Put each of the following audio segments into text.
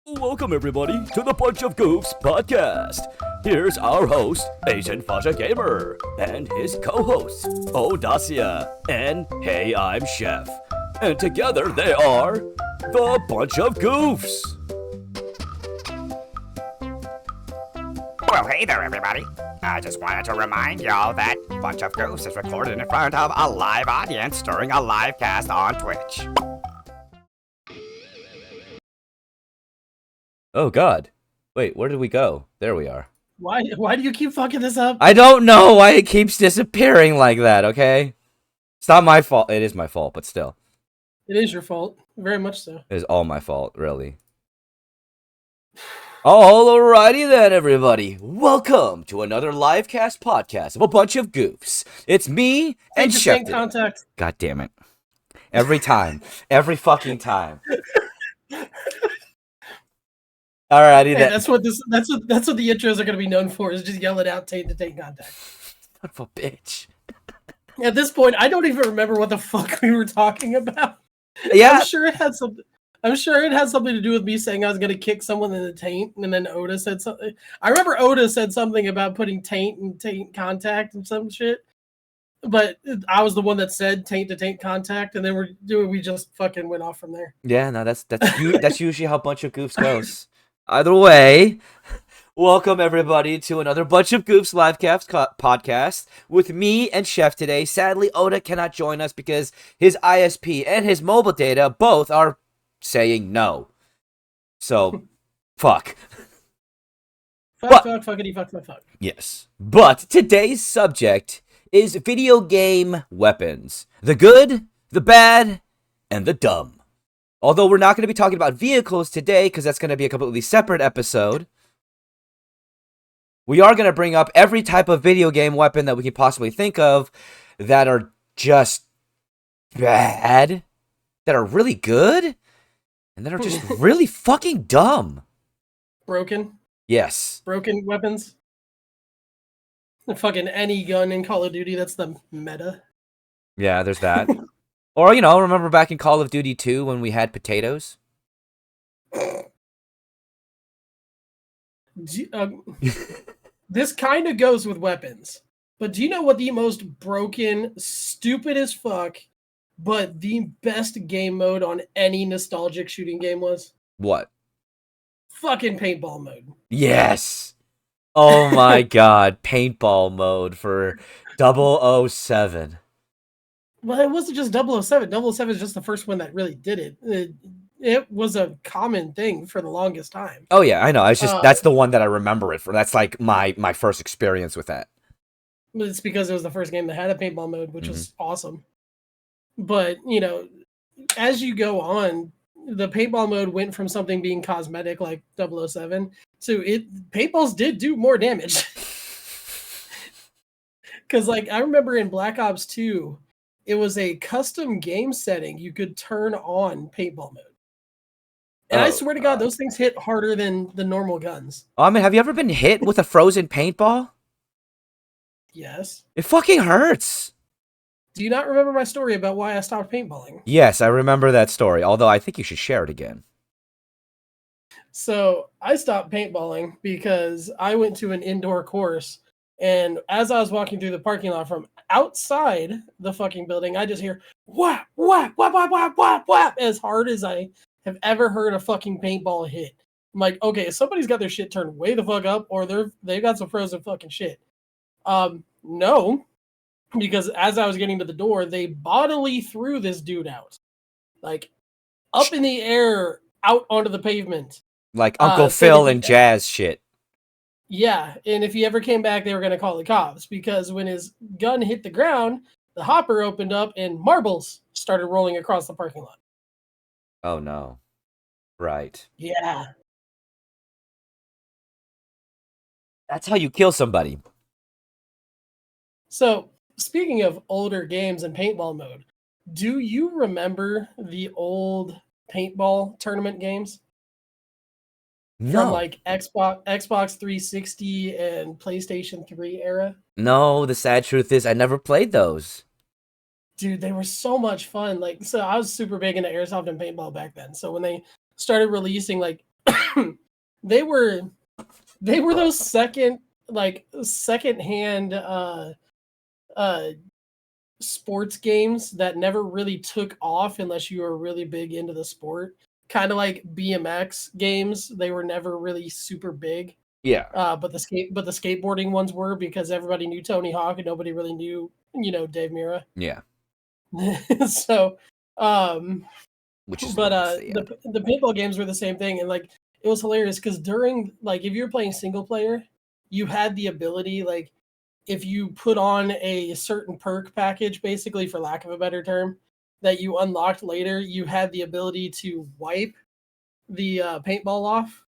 Welcome everybody to the Bunch of Goofs podcast. Here's our host, Agent Fasha Gamer, and his co-hosts, Odacia and Hey I'm Chef. And together they are the Bunch of Goofs. Well, hey there, everybody. I just wanted to remind y'all that Bunch of Goofs is recorded in front of a live audience during a live cast on Twitch. Oh god. Wait, where did we go? There we are. Why do you keep fucking this up? I don't know why it keeps disappearing like that, okay? It's not my fault. It is my fault, but still. It is your fault. Very much so. It is all my fault, really. Alrighty then, everybody. Welcome to another livecast podcast of a bunch of goofs. It's me and Chef. Contact. God damn it. Every time. Every fucking time. Alrighty Hey, then. that's what the intros are gonna be known for, is just yell it out, take contact. Son of a bitch. At this point, I don't even remember what the fuck we were talking about. Yeah. I'm sure it had something to do with me saying I was gonna kick someone in the taint, and then Oda said something. I remember Oda said something about putting taint and taint contact and some shit. But I was the one that said taint to taint contact, and then we just fucking went off from there. Yeah, no, that's usually how a bunch of goofs goes. Either way, welcome everybody to another Bunch of Goofs livecast podcast with me and Chef today. Sadly, Oda cannot join us because his ISP and his mobile data both are saying no. So, fuck. Fuckity fuck. Yes. But today's subject is video game weapons. The good, the bad, and the dumb. Although we're not going to be talking about vehicles today, because that's going to be a completely separate episode. We are going to bring up every type of video game weapon that we can possibly think of that are just bad, that are really good, and that are just really fucking dumb. Broken Yes. weapons. Fucking any gun in Call of Duty, that's the meta. Yeah, there's that. Or, remember back in Call of Duty 2 when we had potatoes? This kind of goes with weapons. But do you know what the most broken, stupid as fuck, but the best game mode on any nostalgic shooting game was? What? Fucking paintball mode. Yes! Oh my god, paintball mode for 007. Well, it wasn't just 007. 007 is just the first one that really did it. It was a common thing for the longest time. Oh yeah, I know. It's just that's the one that I remember it for. That's like my first experience with that. It's because it was the first game that had a paintball mode, which was awesome. But, as you go on, the paintball mode went from something being cosmetic like 007 to paintballs did do more damage. Because, I remember in Black Ops 2, it was a custom game setting. You could turn on paintball mode. And I swear to God, those things hit harder than the normal guns. I mean, have you ever been hit with a frozen paintball? Yes. It fucking hurts. Do you not remember my story about why I stopped paintballing? Yes, I remember that story, although I think you should share it again. So I stopped paintballing because I went to an indoor course, and as I was walking through the parking lot from outside the fucking building, I just hear whap, whap, whap, whap, whap, whap, whap, as hard as I have ever heard a fucking paintball hit. I'm like, okay, somebody's got their shit turned way the fuck up, or they've got some frozen fucking shit. No, because as I was getting to the door, they bodily threw this dude out, like up in the air, out onto the pavement. Like Uncle Phil and Jazz shit. Yeah, and if he ever came back, they were going to call the cops, because when his gun hit the ground, the hopper opened up and marbles started rolling across the parking lot. Oh no. Right. Yeah. That's how you kill somebody. So, speaking of older games and paintball mode, do you remember the old paintball tournament games? No. From Xbox 360 and PlayStation 3 era? No, the sad truth is I never played those. Dude, they were so much fun. So I was super big into airsoft and paintball back then. So when they started releasing they were those second-hand uh sports games that never really took off unless you were really big into the sport. Kind of like BMX games, they were never really super big. Yeah. But the skateboarding ones were because everybody knew Tony Hawk and nobody really knew, Dave Mira. Yeah. So, um, Which is but nice. Yeah. the paintball games were the same thing, and like it was hilarious because during like if you were playing single player, you had the ability like if you put on a certain perk package, basically for lack of a better term, that you unlocked later, you had the ability to wipe the paintball off.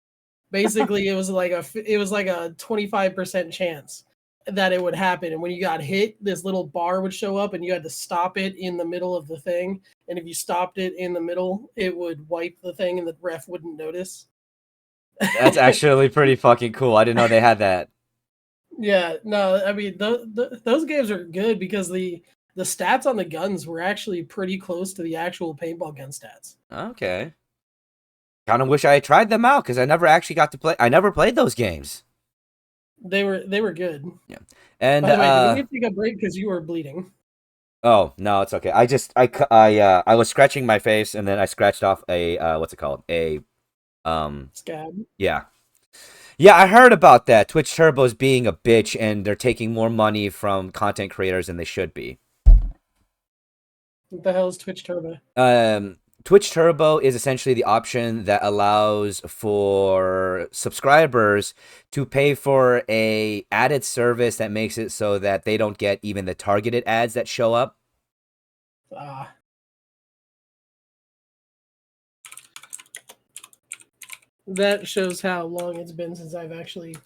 Basically, it was like a 25% chance that it would happen, and when you got hit, this little bar would show up, and you had to stop it in the middle of the thing. And if you stopped it in the middle, it would wipe the thing, and the ref wouldn't notice. That's actually pretty fucking cool. I didn't know they had that. Yeah, no, I mean those games are good because the stats on the guns were actually pretty close to the actual paintball gun stats. Okay. Kind of wish I had tried them out because I never actually got to play. I never played those games. They were good. Yeah. And By the way, do we need to take a break because you were bleeding? oh no, it's okay. I was scratching my face and then I scratched off a what's it called? A Scab. yeah. Yeah, I heard about that. Twitch Turbo's being a bitch and they're taking more money from content creators than they should be. What the hell is Twitch Turbo? Twitch Turbo is essentially the option that allows for subscribers to pay for a added service that makes it so that they don't get even the targeted ads that show up. Ah. That shows how long it's been since I've actually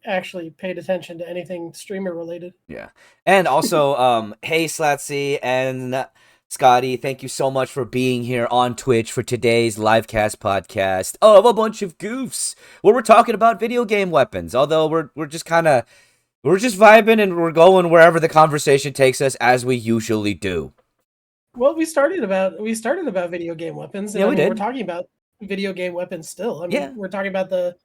actually paid attention to anything streamer related. Yeah. And also, hey Slatsy and Scotty, thank you so much for being here on Twitch for today's livecast podcast of a bunch of goofs where we're talking about video game weapons. Although we're just vibing and we're going wherever the conversation takes us as we usually do. Well, we started about video game weapons, and Yeah, I we mean did. we're talking about video game weapons still. I mean, Yeah. we're talking about the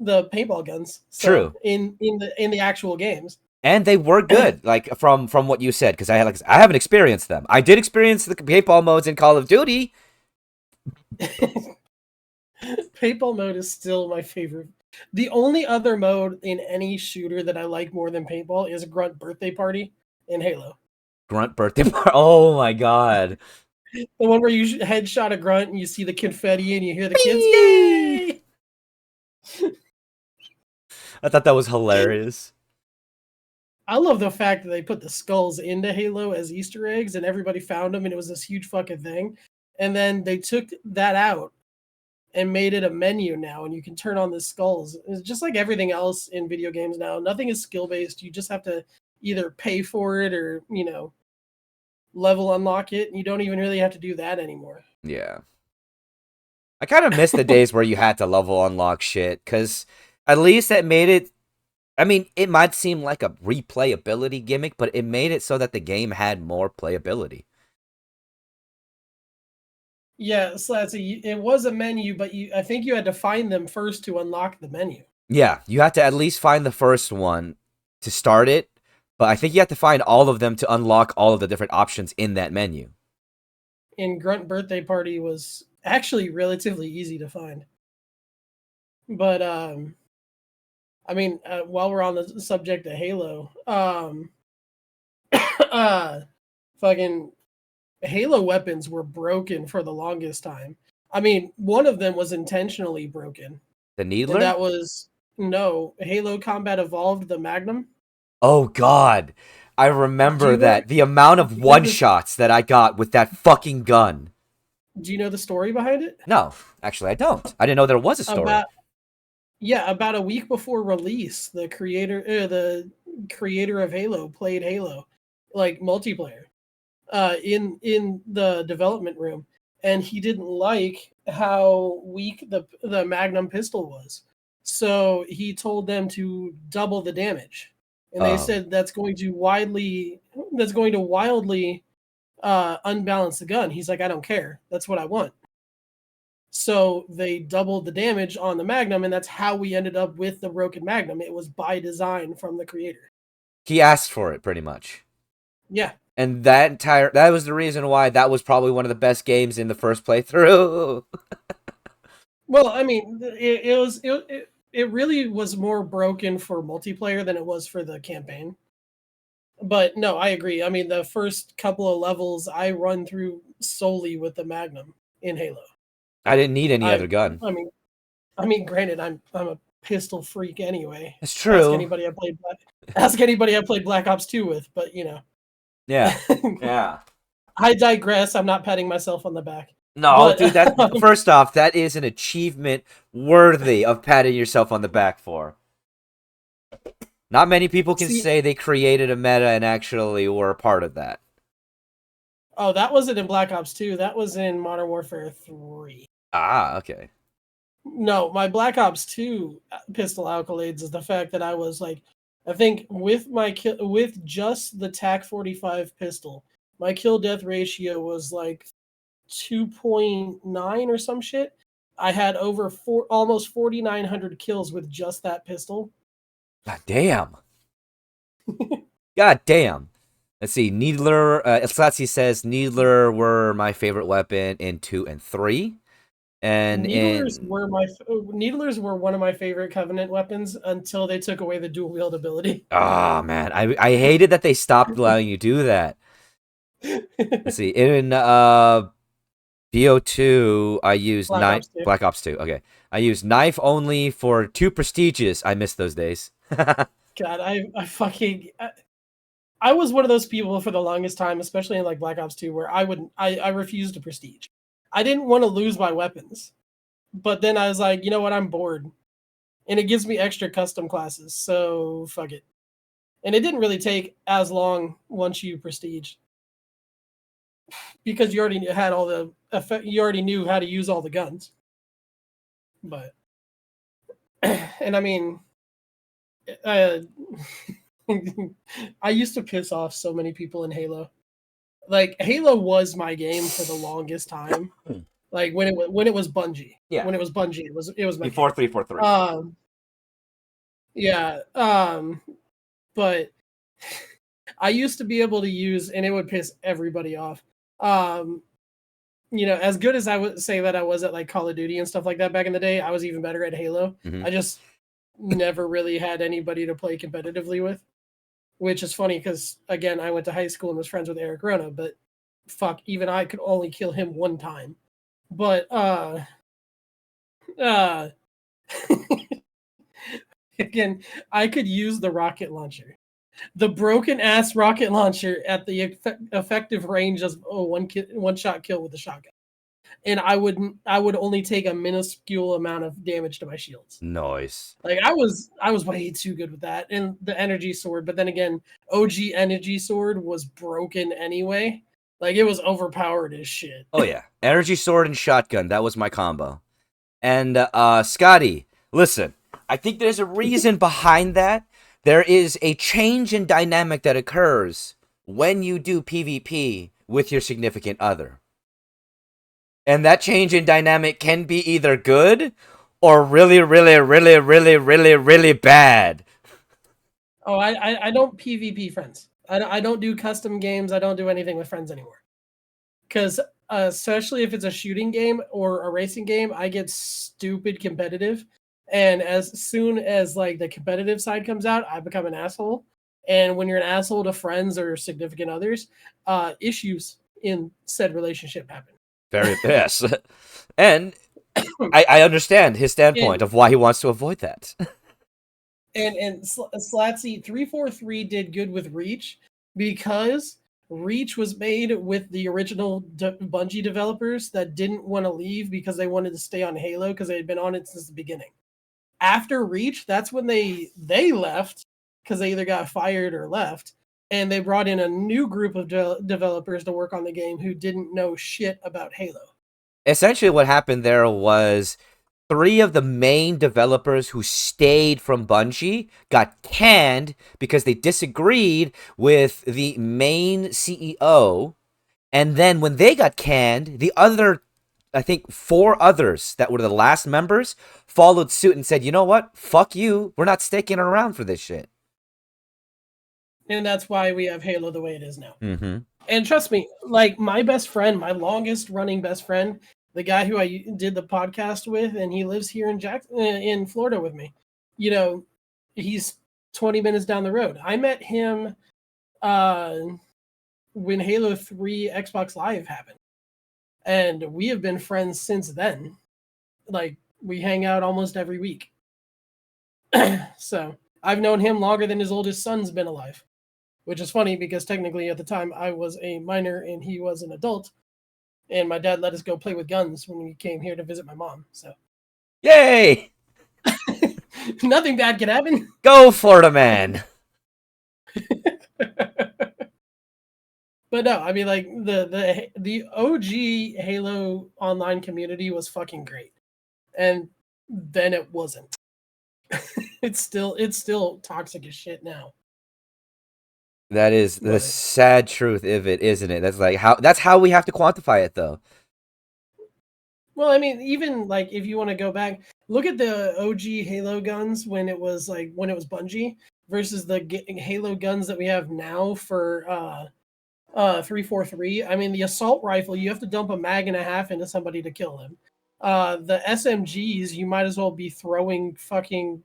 paintball guns. So, True. In the actual games. And they were good, like from what you said, because I haven't experienced them. I did experience the paintball modes in Call of Duty. Paintball mode is still my favorite. The only other mode in any shooter that I like more than paintball is Grunt Birthday Party in Halo. Grunt birthday party. Oh my god. The one where you headshot a grunt and you see the confetti and you hear the kids, yay! I thought that was hilarious. I love the fact that they put the skulls into Halo as Easter eggs and everybody found them and it was this huge fucking thing. And then they took that out and made it a menu now and you can turn on the skulls. It's just like everything else in video games now. Nothing is skill based. You just have to either pay for it or, level unlock it. And you don't even really have to do that anymore. Yeah. I kind of miss the days where you had to level unlock shit, because at least that made it. I mean, it might seem like a replayability gimmick, but it made it so that the game had more playability. Yeah, Slatsy, it was a menu, but I think you had to find them first to unlock the menu. Yeah, you had to at least find the first one to start it, but I think you have to find all of them to unlock all of the different options in that menu. And Grunt Birthday Party was actually relatively easy to find. But I mean, while we're on the subject of Halo, fucking Halo weapons were broken for the longest time. I mean, one of them was intentionally broken. The Needler? And that was Halo Combat Evolved, the Magnum. Oh god. I remember that. The amount of one-shots that I got with that fucking gun. Do you know the story behind it? No, actually I don't. I didn't know there was a story. About a week before release, the creator of Halo played Halo, like multiplayer, in the development room, and he didn't like how weak the Magnum pistol was, so he told them to double the damage, and they said that's going to wildly unbalance the gun. He's like, I don't care, that's what I want. So they doubled the damage on the Magnum, and that's how we ended up with the broken Magnum. It was by design from the creator. He asked for it, pretty much. Yeah. And that was the reason why that was probably one of the best games in the first playthrough. Well, I mean, it really was more broken for multiplayer than it was for the campaign. But no, I agree. I mean, the first couple of levels I run through solely with the Magnum in Halo. I didn't need any I, other gun. I mean, granted, I'm a pistol freak anyway. It's true. Ask anybody I played Black Ops 2 with, but you know. Yeah. Yeah. I digress. I'm not patting myself on the back. No, But- dude, that first off, that is an achievement worthy of patting yourself on the back for. Not many people can say they created a meta and actually were a part of that. Oh, that wasn't in Black Ops 2. That was in Modern Warfare 3. Ah, okay. No, my Black Ops 2 pistol accolades is the fact that I was like, I think with with just the TAC 45 pistol, my kill death ratio was like 2.9 or some shit. I had almost 4,900 kills with just that pistol. God damn. God damn. Let's see. Needler. Slatsy says Needler were my favorite weapon in 2 and 3. And Needlers were one of my favorite Covenant weapons until they took away the dual wield ability. Oh man, I hated that they stopped allowing you to do that. Let's see. In BO2, I used Black Ops 2. Okay. I used knife only for 2 prestiges. I miss those days. God, I was one of those people for the longest time, especially in like Black Ops 2, where I refused to prestige. I didn't want to lose my weapons. But then I was like, you know what, I'm bored. And it gives me extra custom classes, so fuck it. And it didn't really take as long once you prestige. Because you already had all the effect, you already knew how to use all the guns. But and I mean I used to piss off so many people in Halo. Like Halo was my game for the longest time. Like when it was Bungie. Yeah. When it was Bungie, it was my before game. 343. Yeah. But I used to be able to use, and it would piss everybody off. You know, as good as I would say that I was at like Call of Duty and stuff like that back in the day, I was even better at Halo. Mhm. I just never really had anybody to play competitively with. Which is funny because again, I went to high school and was friends with Eric Rona, but fuck, even I could only kill him one time. But again, I could use the rocket launcher, the broken ass rocket launcher at the effective range of one shot kill with the shotgun, and I would only take a minuscule amount of damage to my shields. Nice. Like I was way too good with that, and the energy sword. But then again, OG energy sword was broken anyway. Like it was overpowered as shit. Oh yeah, energy sword and shotgun. That was my combo. And Scotty, listen, I think there's a reason behind that. There is a change in dynamic that occurs when you do PvP with your significant other. And that change in dynamic can be either good or really, really, really, really, really, really bad. Oh, I don't PvP friends. I don't do custom games. I don't do anything with friends anymore. Because especially if it's a shooting game or a racing game, I get stupid competitive. And as soon as like the competitive side comes out, I become an asshole. And when you're an asshole to friends or significant others, issues in said relationship happen. Very yes. And I understand his standpoint of why he wants to avoid that. And Slatsy 343 did good with Reach because Reach was made with the original Bungie developers that didn't want to leave because they wanted to stay on Halo because they had been on it since the beginning. After Reach, that's when they left because they either got fired or left, and they brought in a new group of developers to work on the game who didn't know shit about Halo. Essentially what happened there was 3 of the main developers who stayed from Bungie got canned because they disagreed with the main CEO. And then when they got canned, the other I think 4 others that were the last members followed suit and said, you know what? Fuck you. We're not sticking around for this shit. And that's why we have Halo the way it is now. Mm-hmm. And trust me, like my best friend, my longest running best friend, the guy who I did the podcast with, and he lives here in Florida with me. You know, he's 20 minutes down the road. I met him when Halo 3 Xbox Live happened. And we have been friends since then. Like, we hang out almost every week. So, I've known him longer than his oldest son's been alive. Which is funny because technically at the time I was a minor and he was an adult. And my dad let us go play with guns when we came here to visit my mom. So, yay! nothing bad can happen. Go, Florida man! But no, I mean, like the OG Halo online community was fucking great, and then it wasn't. It's still toxic as shit now. That is the sad truth of it, isn't it? That's how we have to quantify it, though. Well, I mean, even like if you want to go back, look at the OG Halo guns when it was Bungie versus the Halo guns that we have now for 343. I mean, the assault rifle, you have to dump a mag and a half into somebody to kill them. The SMGs, you might as well be throwing fucking,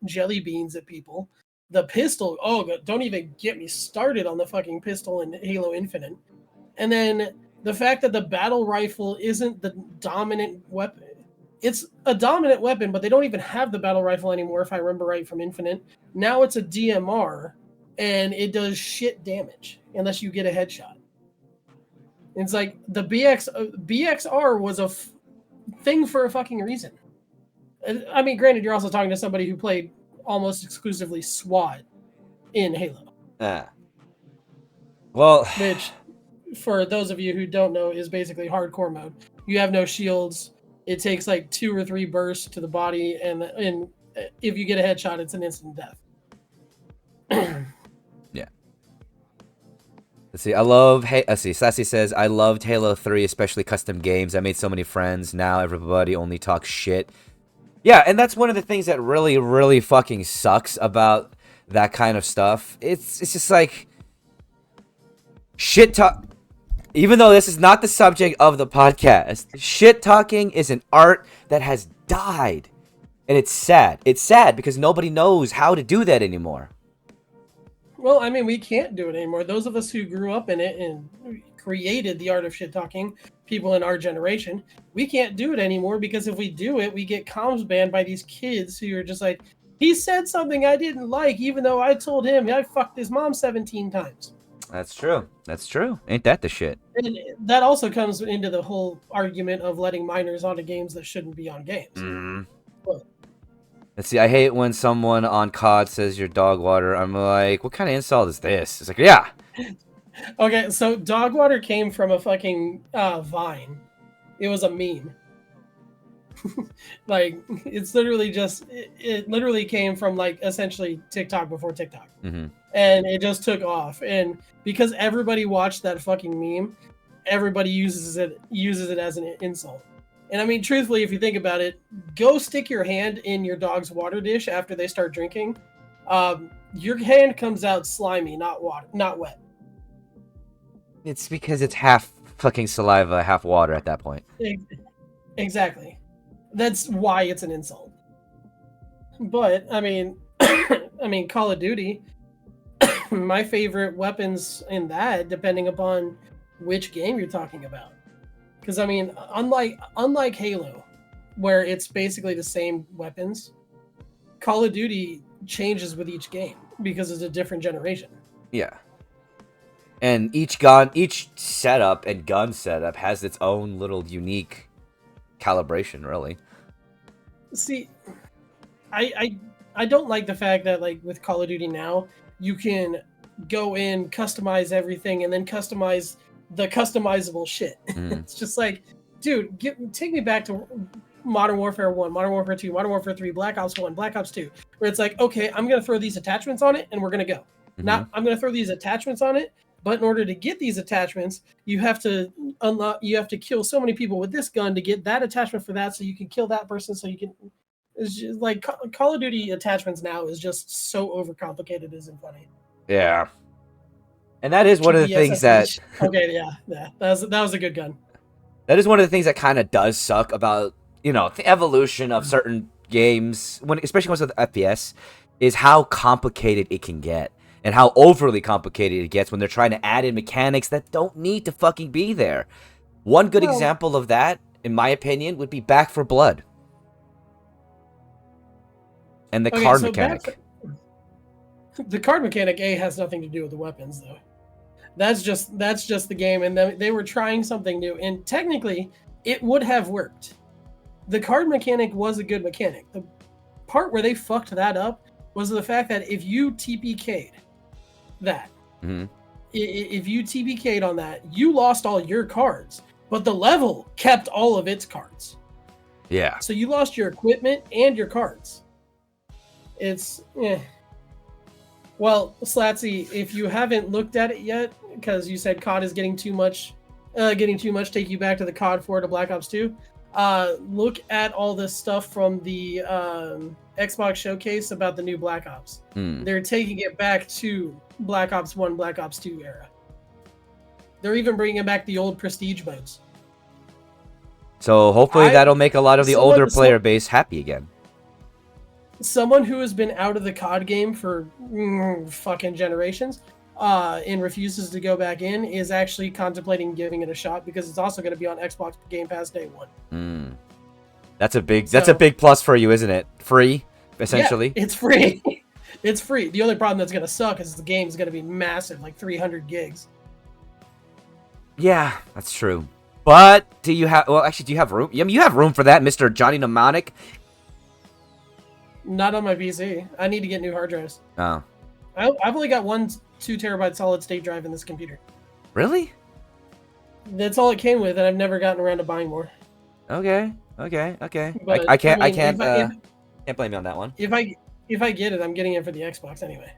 jelly beans at people. The pistol, don't even get me started on the fucking pistol in Halo Infinite. And then the fact that the battle rifle isn't the dominant weapon. It's a dominant weapon, but they don't even have the battle rifle anymore, if I remember right from Infinite. Now it's a DMR, and it does shit damage unless you get a headshot. It's like the BXR was a thing for a fucking reason. I mean, granted, you're also talking to somebody who played almost exclusively SWAT in Halo. Well, which, for those of you who don't know, is basically hardcore mode. You have no shields. It takes like 2 or 3 bursts to the body, and if you get a headshot, it's an instant death. Yeah. Let's see. Sassy says, I loved Halo 3, especially custom games. I made so many friends. Now everybody only talks shit. Yeah, and that's one of the things that really, really fucking sucks about that kind of stuff. It's just like shit talk. Even though this is not the subject of the podcast, shit talking is an art that has died. And it's sad. It's sad because nobody knows how to do that anymore. Well, I mean, we can't do it anymore. Those of us who grew up in it and created the art of shit talking, people in our generation, we can't do it anymore because if we do it, we get comms banned by these kids who are just like, he said something I didn't like, even though I told him I fucked his mom 17 times. That's true. That's true. Ain't that the shit? And that also comes into the whole argument of letting minors onto games that shouldn't be on games. Mm. Let's see, I hate when someone on COD says you're dog water. I'm like, what kind of insult is this? It's like, yeah. Okay, so dog water came from a fucking Vine. It was a meme. Like, it's literally just, it literally came from, like, essentially TikTok before TikTok. Mm-hmm. And it just took off. And because everybody watched that fucking meme, everybody uses it as an insult. And I mean, truthfully, if you think about it, go stick your hand in your dog's water dish after they start drinking. Your hand comes out slimy, not wet. It's because it's half fucking saliva, half water at that point. Exactly. That's why it's an insult. But I mean, Call of Duty. My favorite weapons in that, depending upon which game you're talking about. Because I mean, unlike Halo, where it's basically the same weapons, Call of Duty changes with each game because it's a different generation. Yeah. And each setup and gun setup has its own little unique calibration, really. See, I don't like the fact that, like, with Call of Duty now, you can go in, customize everything, and then customize the customizable shit. It's just like, dude, take me back to Modern Warfare 1, Modern Warfare 2, Modern Warfare 3, Black Ops 1, Black Ops 2, where it's like, okay, I'm going to throw these attachments on it, and we're going to go. Mm-hmm. Not, I'm going to throw these attachments on it, But in order to get these attachments, you have to kill so many people with this gun to get that attachment for that, so you can kill that person, so you can. It's just like Call of Duty attachments now is just so overcomplicated. Isn't funny. Yeah. And that is one of the things that. Okay, yeah, that was a good gun. That is one of the things that kind of does suck about the evolution of certain games, especially when it's with FPS, is how complicated it can get. And how overly complicated it gets when they're trying to add in mechanics that don't need to fucking be there. One good example of that, in my opinion, would be Back 4 Blood. And the card mechanic. The card mechanic has nothing to do with the weapons, though. That's just the game, and they were trying something new, and technically, it would have worked. The card mechanic was a good mechanic. The part where they fucked that up was the fact that if you TPK'd that, if you TPK'd on that, you lost all your cards, but the level kept all of its cards. Yeah. So you lost your equipment and your cards. It's Well, Slatsy, if you haven't looked at it yet, because you said COD is getting too much, take you back to the COD 4 to Black Ops 2. Look at all this stuff from the Xbox showcase about the new Black Ops. They're taking it back to Black Ops 1, Black Ops 2 era. They're even bringing back the old prestige modes. So hopefully that'll make a lot of the older player base happy again. Someone who has been out of the COD game for fucking generations and refuses to go back in is actually contemplating giving it a shot, because it's also going to be on Xbox Game Pass day one. That's a big plus for you, isn't it? Free, essentially. Yeah, it's free. It's free. The only problem that's going to suck is the game's going to be massive, like 300 gigs. Yeah, that's true. But do you have room? I mean, you have room for that, Mr. Johnny Mnemonic. Not on my PC. I need to get new hard drives. Oh. I've only got 1 2-terabyte solid state drive in this computer. Really? That's all it came with, and I've never gotten around to buying more. Okay. But, I can't blame you on that one. If I get it, I'm getting it for the Xbox anyway.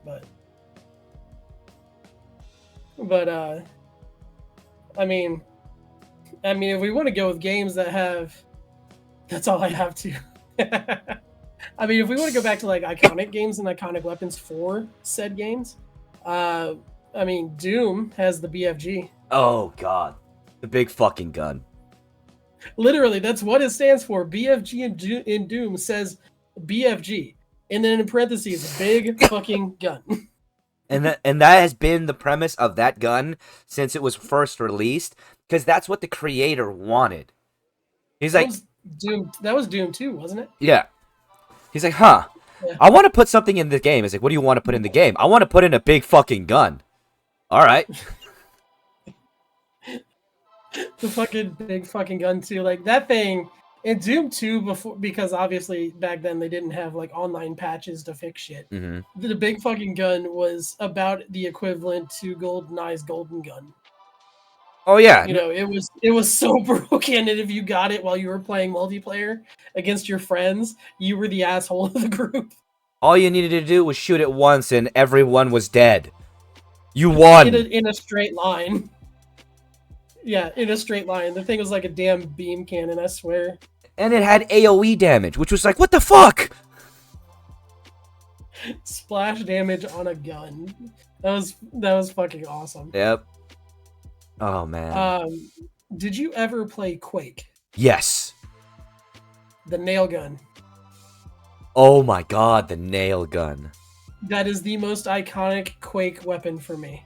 But I mean, if we want to go with games that have, that's all I have to. I mean, if we want to go back to like iconic games and iconic weapons for said games, I mean, Doom has the BFG. Oh God, the big fucking gun. Literally, that's what it stands for. BFG in Doom says BFG, and then in parentheses, big fucking gun. And that has been the premise of that gun since it was first released, because that's what the creator wanted. He's like, That was Doom 2, wasn't it? Yeah. He's like, yeah. I want to put something in the game. He's like, what do you want to put in the game? I want to put in a big fucking gun. All right. The fucking big fucking gun too, like that thing in Doom 2 before, because obviously back then they didn't have like online patches to fix shit. The big fucking gun was about the equivalent to GoldenEye's golden gun. Oh yeah. It was so broken, and if you got it while you were playing multiplayer against your friends, you were the asshole of the group. All you needed to do was shoot it once and everyone was dead. You won. In a straight line. Yeah, in a straight line. The thing was like a damn beam cannon, I swear. And it had AoE damage, which was like, what the fuck? Splash damage on a gun. That was fucking awesome. Yep. Oh man. Did you ever play Quake? Yes. The nail gun. Oh my God, the nail gun. That is the most iconic Quake weapon for me.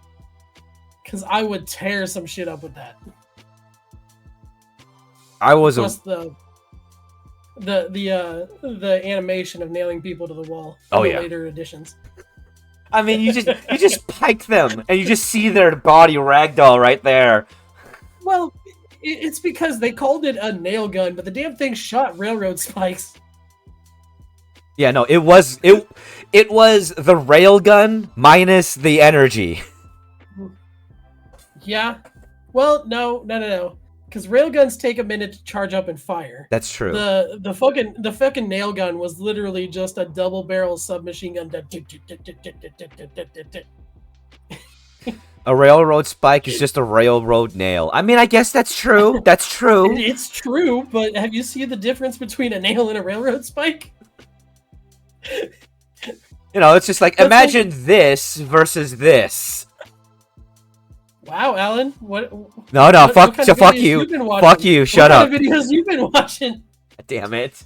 Because I would tear some shit up with that. Plus the animation of nailing people to the wall. Oh in yeah. Later editions. I mean, you just pike them and you just see their body ragdoll right there. Well, it's because they called it a nail gun, but the damn thing shot railroad spikes. Yeah, no, it was the rail gun minus the energy. Yeah. Well, no. Because railguns take a minute to charge up and fire. That's true. The fucking nail gun was literally just a double barrel submachine gun. A railroad spike is just a railroad nail. I mean, I guess that's true. That's true. It's true, but have you seen the difference between a nail and a railroad spike? You know, it's just like, imagine this versus this. Wow, Alan, what? No, what fuck kind of fuck videos you. you've been watching? Fuck you, shut what up. Kind of videos you've been watching? Damn it.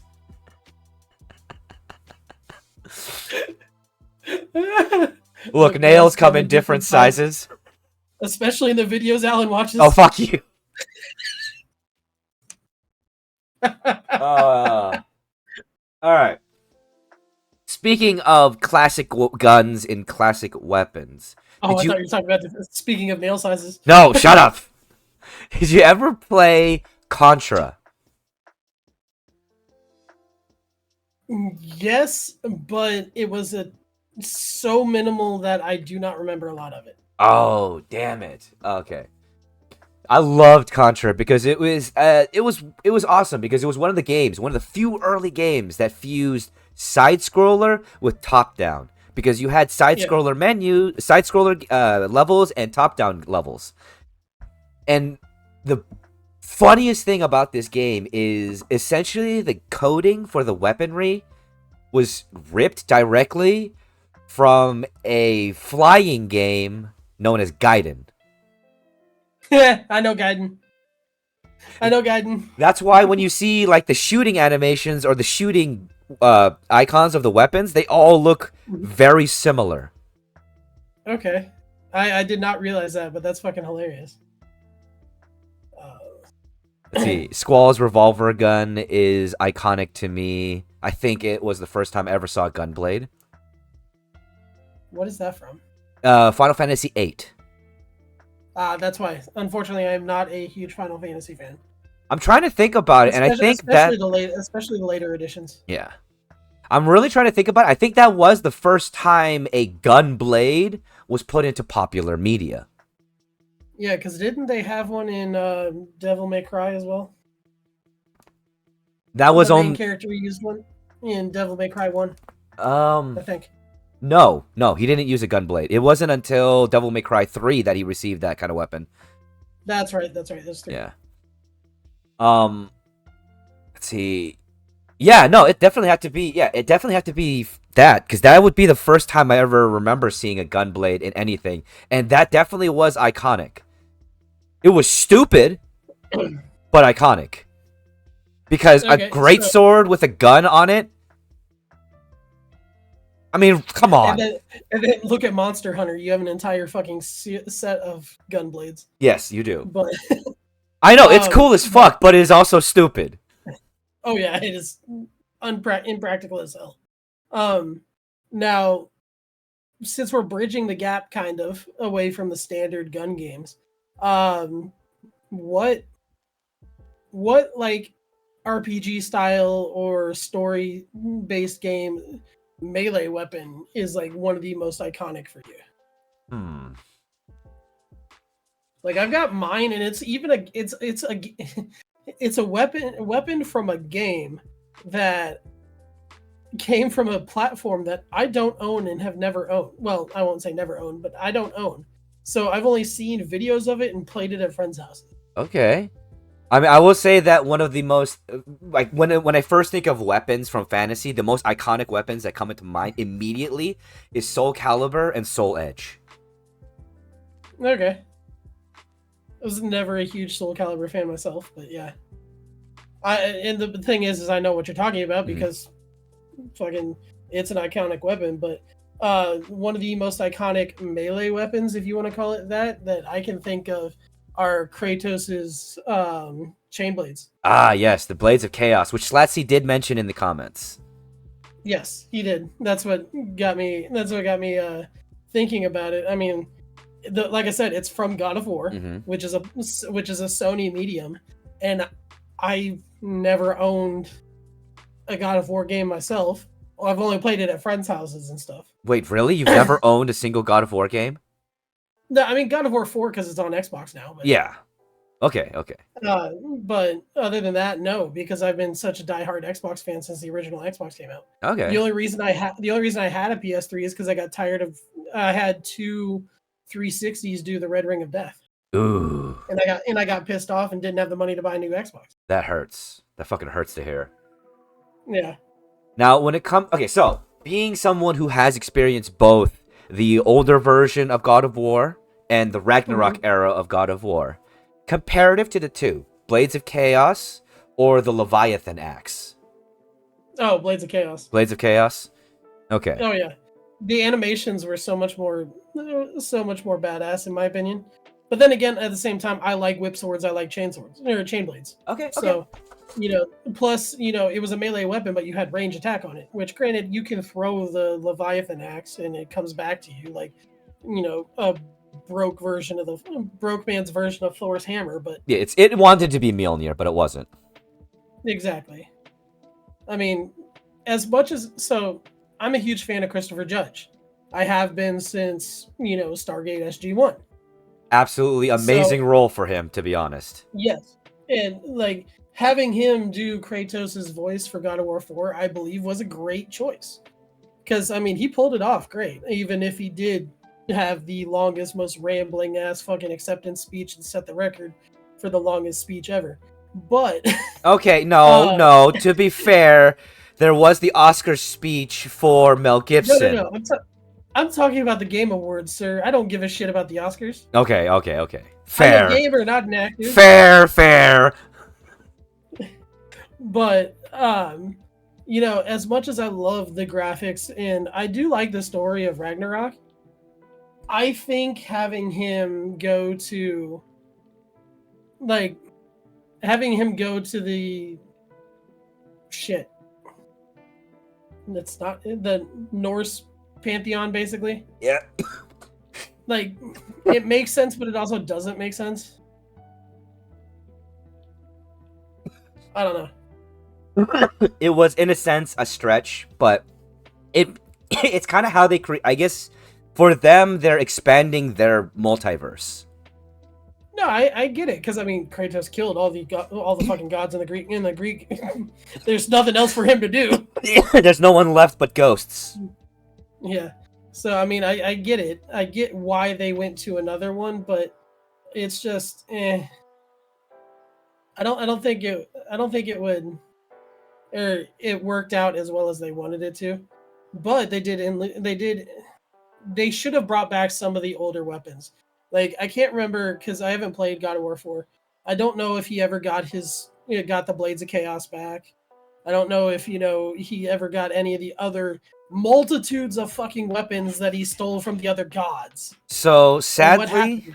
Look, nails come in different sizes. Especially in the videos Alan watches. Oh, fuck you. All right. Speaking of classic guns and classic weapons. Oh, I thought you were talking about speaking of nail sizes. No, shut up. Did you ever play Contra? Yes, but it was so minimal that I do not remember a lot of it. Oh, damn it. Okay. I loved Contra because it was awesome because it was one of the few early games that fused side scroller with top down, because you had side scroller levels and top down levels. And the funniest thing about this game is essentially the coding for the weaponry was ripped directly from a flying game known as Gaiden. I know Gaiden. That's why when you see like the shooting animations or the shooting icons of the weapons, they all look very similar. Okay. I did not realize that, but that's fucking hilarious. Let's see. Squall's revolver gun is iconic to me. I think it was the first time I ever saw a Gunblade. What is that from? Final Fantasy VIII. That's why. Unfortunately, I am not a huge Final Fantasy fan. I'm trying to think about it, and I think especially the later editions. Yeah. I'm really trying to think about it. I think that was the first time a Gunblade was put into popular media. Yeah, because didn't they have one in Devil May Cry as well? That was the main character used one in Devil May Cry 1. I think. No, he didn't use a Gunblade. It wasn't until Devil May Cry 3 that he received that kind of weapon. That's right. That's 3. Yeah. Let's see. Yeah, no, it definitely had to be. Yeah, it definitely had to be that, because that would be the first time I ever remember seeing a Gunblade in anything, and that definitely was iconic. It was stupid, but iconic. Because a great sword with a gun on it. I mean, come on. And then look at Monster Hunter. You have an entire fucking set of Gunblades. Yes, you do. But I know it's cool as fuck, but it is also stupid. Oh yeah, it is impractical as hell. Now, since we're bridging the gap kind of away from the standard gun games, what like RPG style or story based game melee weapon is like one of the most iconic for you? Like I've got mine, and it's even it's a weapon from a game that came from a platform that I don't own and have never owned. Well, I won't say never owned, but I don't own. So I've only seen videos of it and played it at friends' houses. Okay. I mean, I will say that one of the most, like, when I first think of weapons from fantasy, the most iconic weapons that come into mind immediately is Soul Calibur and Soul Edge. Okay. I was never a huge Soul Calibur fan myself, but yeah. And the thing is I know what you're talking about because fucking it's an iconic weapon, but one of the most iconic melee weapons, if you want to call it that I can think of are Kratos's chain blades. Ah, yes, the Blades of Chaos, which Slatsy did mention in the comments. Yes, he did. That's what got me thinking about it. I mean, like I said, it's from God of War, which is a Sony medium, and I've never owned a God of War game myself. I've only played it at friends' houses and stuff. Wait, really? You've never owned a single God of War game? No, I mean God of War 4 because it's on Xbox now. But, yeah. Okay. But other than that, no, because I've been such a diehard Xbox fan since the original Xbox came out. Okay. The only reason I had a PS3 is because I got tired of. I had 2 360s do the Red Ring of Death. Ooh, And I got pissed off and didn't have the money to buy a new Xbox. that hurts. That fucking hurts to hear. Yeah. Now, when it comes... Okay, so, being someone who has experienced both the older version of God of War and the Ragnarok era of God of War, comparative to the two, Blades of Chaos or the Leviathan Axe? Oh, Blades of Chaos. Blades of Chaos? Okay. Oh yeah, the animations were so much more badass in my opinion. But then again, at the same time, I like whip swords. I like chain swords or chain blades. Okay. So, plus it was a melee weapon, but you had range attack on it. Which, granted, you can throw the Leviathan axe and it comes back to you like, a broke man's version of Thor's hammer. But Yeah, it wanted to be Mjolnir, but it wasn't. exactly. I mean, as much as I'm a huge fan of Christopher Judge. I have been since Stargate SG-1. Absolutely amazing role for him, to be honest. Yes, and like having him do Kratos' voice for God of War 4, I believe was a great choice. Because I mean, he pulled it off great, even if he did have the longest, most rambling ass fucking acceptance speech and set the record for the longest speech ever. But okay, no. To be fair, there was the Oscar speech for Mel Gibson. No. I'm talking about the Game Awards, sir. I don't give a shit about the Oscars. Okay. Fair. I'm a gamer, not an actor. Fair. But as much as I love the graphics and I do like the story of Ragnarok, I think having him go to the shit. That's not the Norse pantheon, basically. Yeah. Like, it makes sense, but it also doesn't make sense. I don't know. It was, in a sense, a stretch, but it's kind of how they create. I guess for them, they're expanding their multiverse. No, I get it, because I mean, Kratos killed all the fucking gods in the Greek. There's nothing else for him to do. There's no one left but ghosts. Yeah. So I mean, I get it. I get why they went to another one, but it's just I don't think it would, or it worked out as well as they wanted it to. But they should have brought back some of the older weapons. Like, I can't remember because I haven't played God of War 4. I don't know if he ever got got the Blades of Chaos back. I don't know if he ever got any of the other multitudes of fucking weapons that he stole from the other gods. So sadly,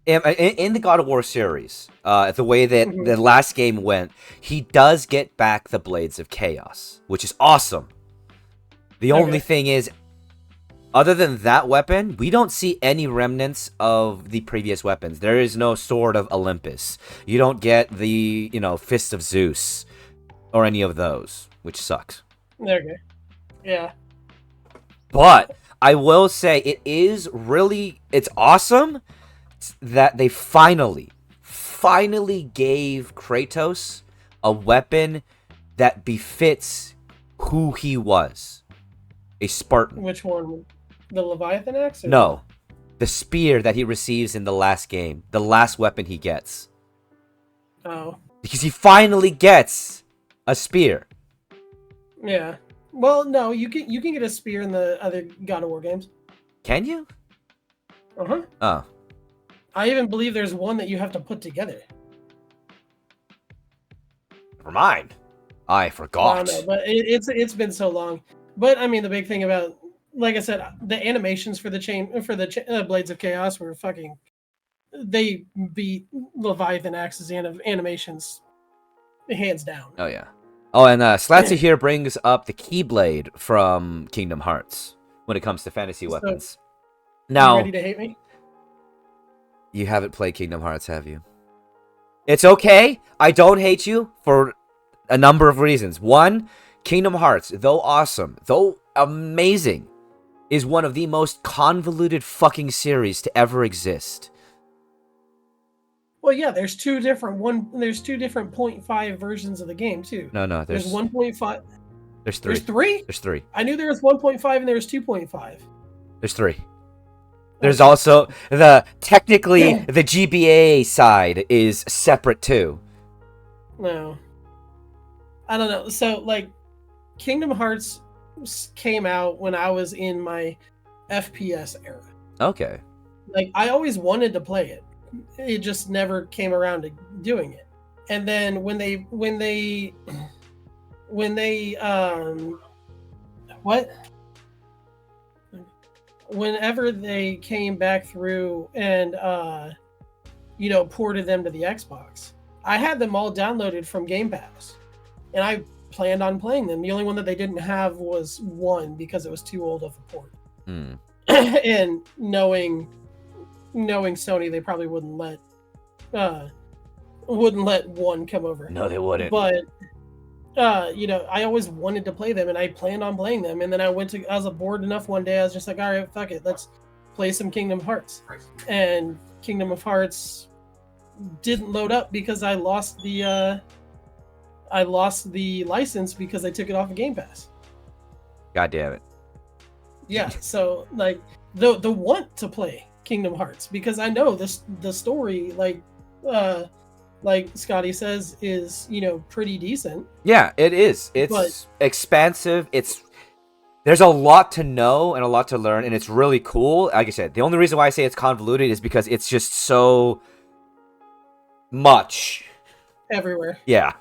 in the God of War series, the way that the last game went, he does get back the Blades of Chaos, which is awesome. The only thing is, other than that weapon, we don't see any remnants of the previous weapons. There is no Sword of Olympus. You don't get the, Fist of Zeus or any of those, which sucks. Okay. Yeah. But I will say it's awesome that they finally gave Kratos a weapon that befits who he was. A Spartan. Which one? The Leviathan axe? No. The spear that he receives in the last game. The last weapon he gets. Oh. Because he finally gets a spear. Yeah. Well, no, you can get a spear in the other God of War games. Can you? Uh-huh. Oh. I even believe there's one that you have to put together. Never mind. I forgot. No, but it's been so long. But I mean, the big thing about, like I said, the animations for the Blades of Chaos were fucking. They beat Leviathan Axe's animations hands down. Oh yeah. Oh, and Slatsy here brings up the Keyblade from Kingdom Hearts when it comes to fantasy weapons. Now, you ready to hate me? You haven't played Kingdom Hearts, have you? It's okay. I don't hate you for a number of reasons. One, Kingdom Hearts, though awesome, though amazing, is one of the most convoluted fucking series to ever exist. Well, yeah, there's two different 0.5 versions of the game too. No, there's 1.5. There's three. There's three? There's three. I knew there was 1.5 and there was 2.5. There's three. There's also technically the GBA side is separate too. No. I don't know. So like Kingdom Hearts came out when I was in my FPS era. Okay. Like I always wanted to play it. It just never came around to doing it. And then when they what? Whenever they came back through and ported them to the Xbox, I had them all downloaded from Game Pass, and I planned on playing them. The only one that they didn't have was 1 because it was too old of a port. And knowing Sony, they probably wouldn't let 1 come over. No, they wouldn't. But I always wanted to play them, and I planned on playing them. And then I was bored enough one day. I was just like, all right, fuck it, let's play some Kingdom Hearts. And Kingdom of Hearts didn't load up because I lost the license because I took it off of Game Pass. God damn it. Yeah, so like the want to play Kingdom Hearts, because I know the story, like Scotty says, is pretty decent. Yeah, it is. It's expansive. There's a lot to know and a lot to learn, and it's really cool. Like I said, the only reason why I say it's convoluted is because it's just so much everywhere. Yeah.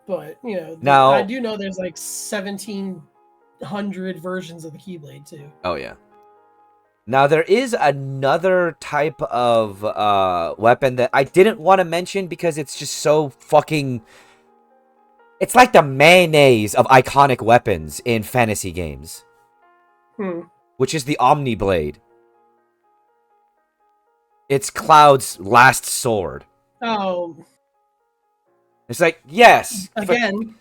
But now I do know there's like 1,700 versions of the Keyblade too. Oh yeah. Now there is another type of weapon that I didn't want to mention because it's just so fucking. It's like the mayonnaise of iconic weapons in fantasy games. Which is the Omni Blade. It's Cloud's last sword. Oh. It's like, yes. Again.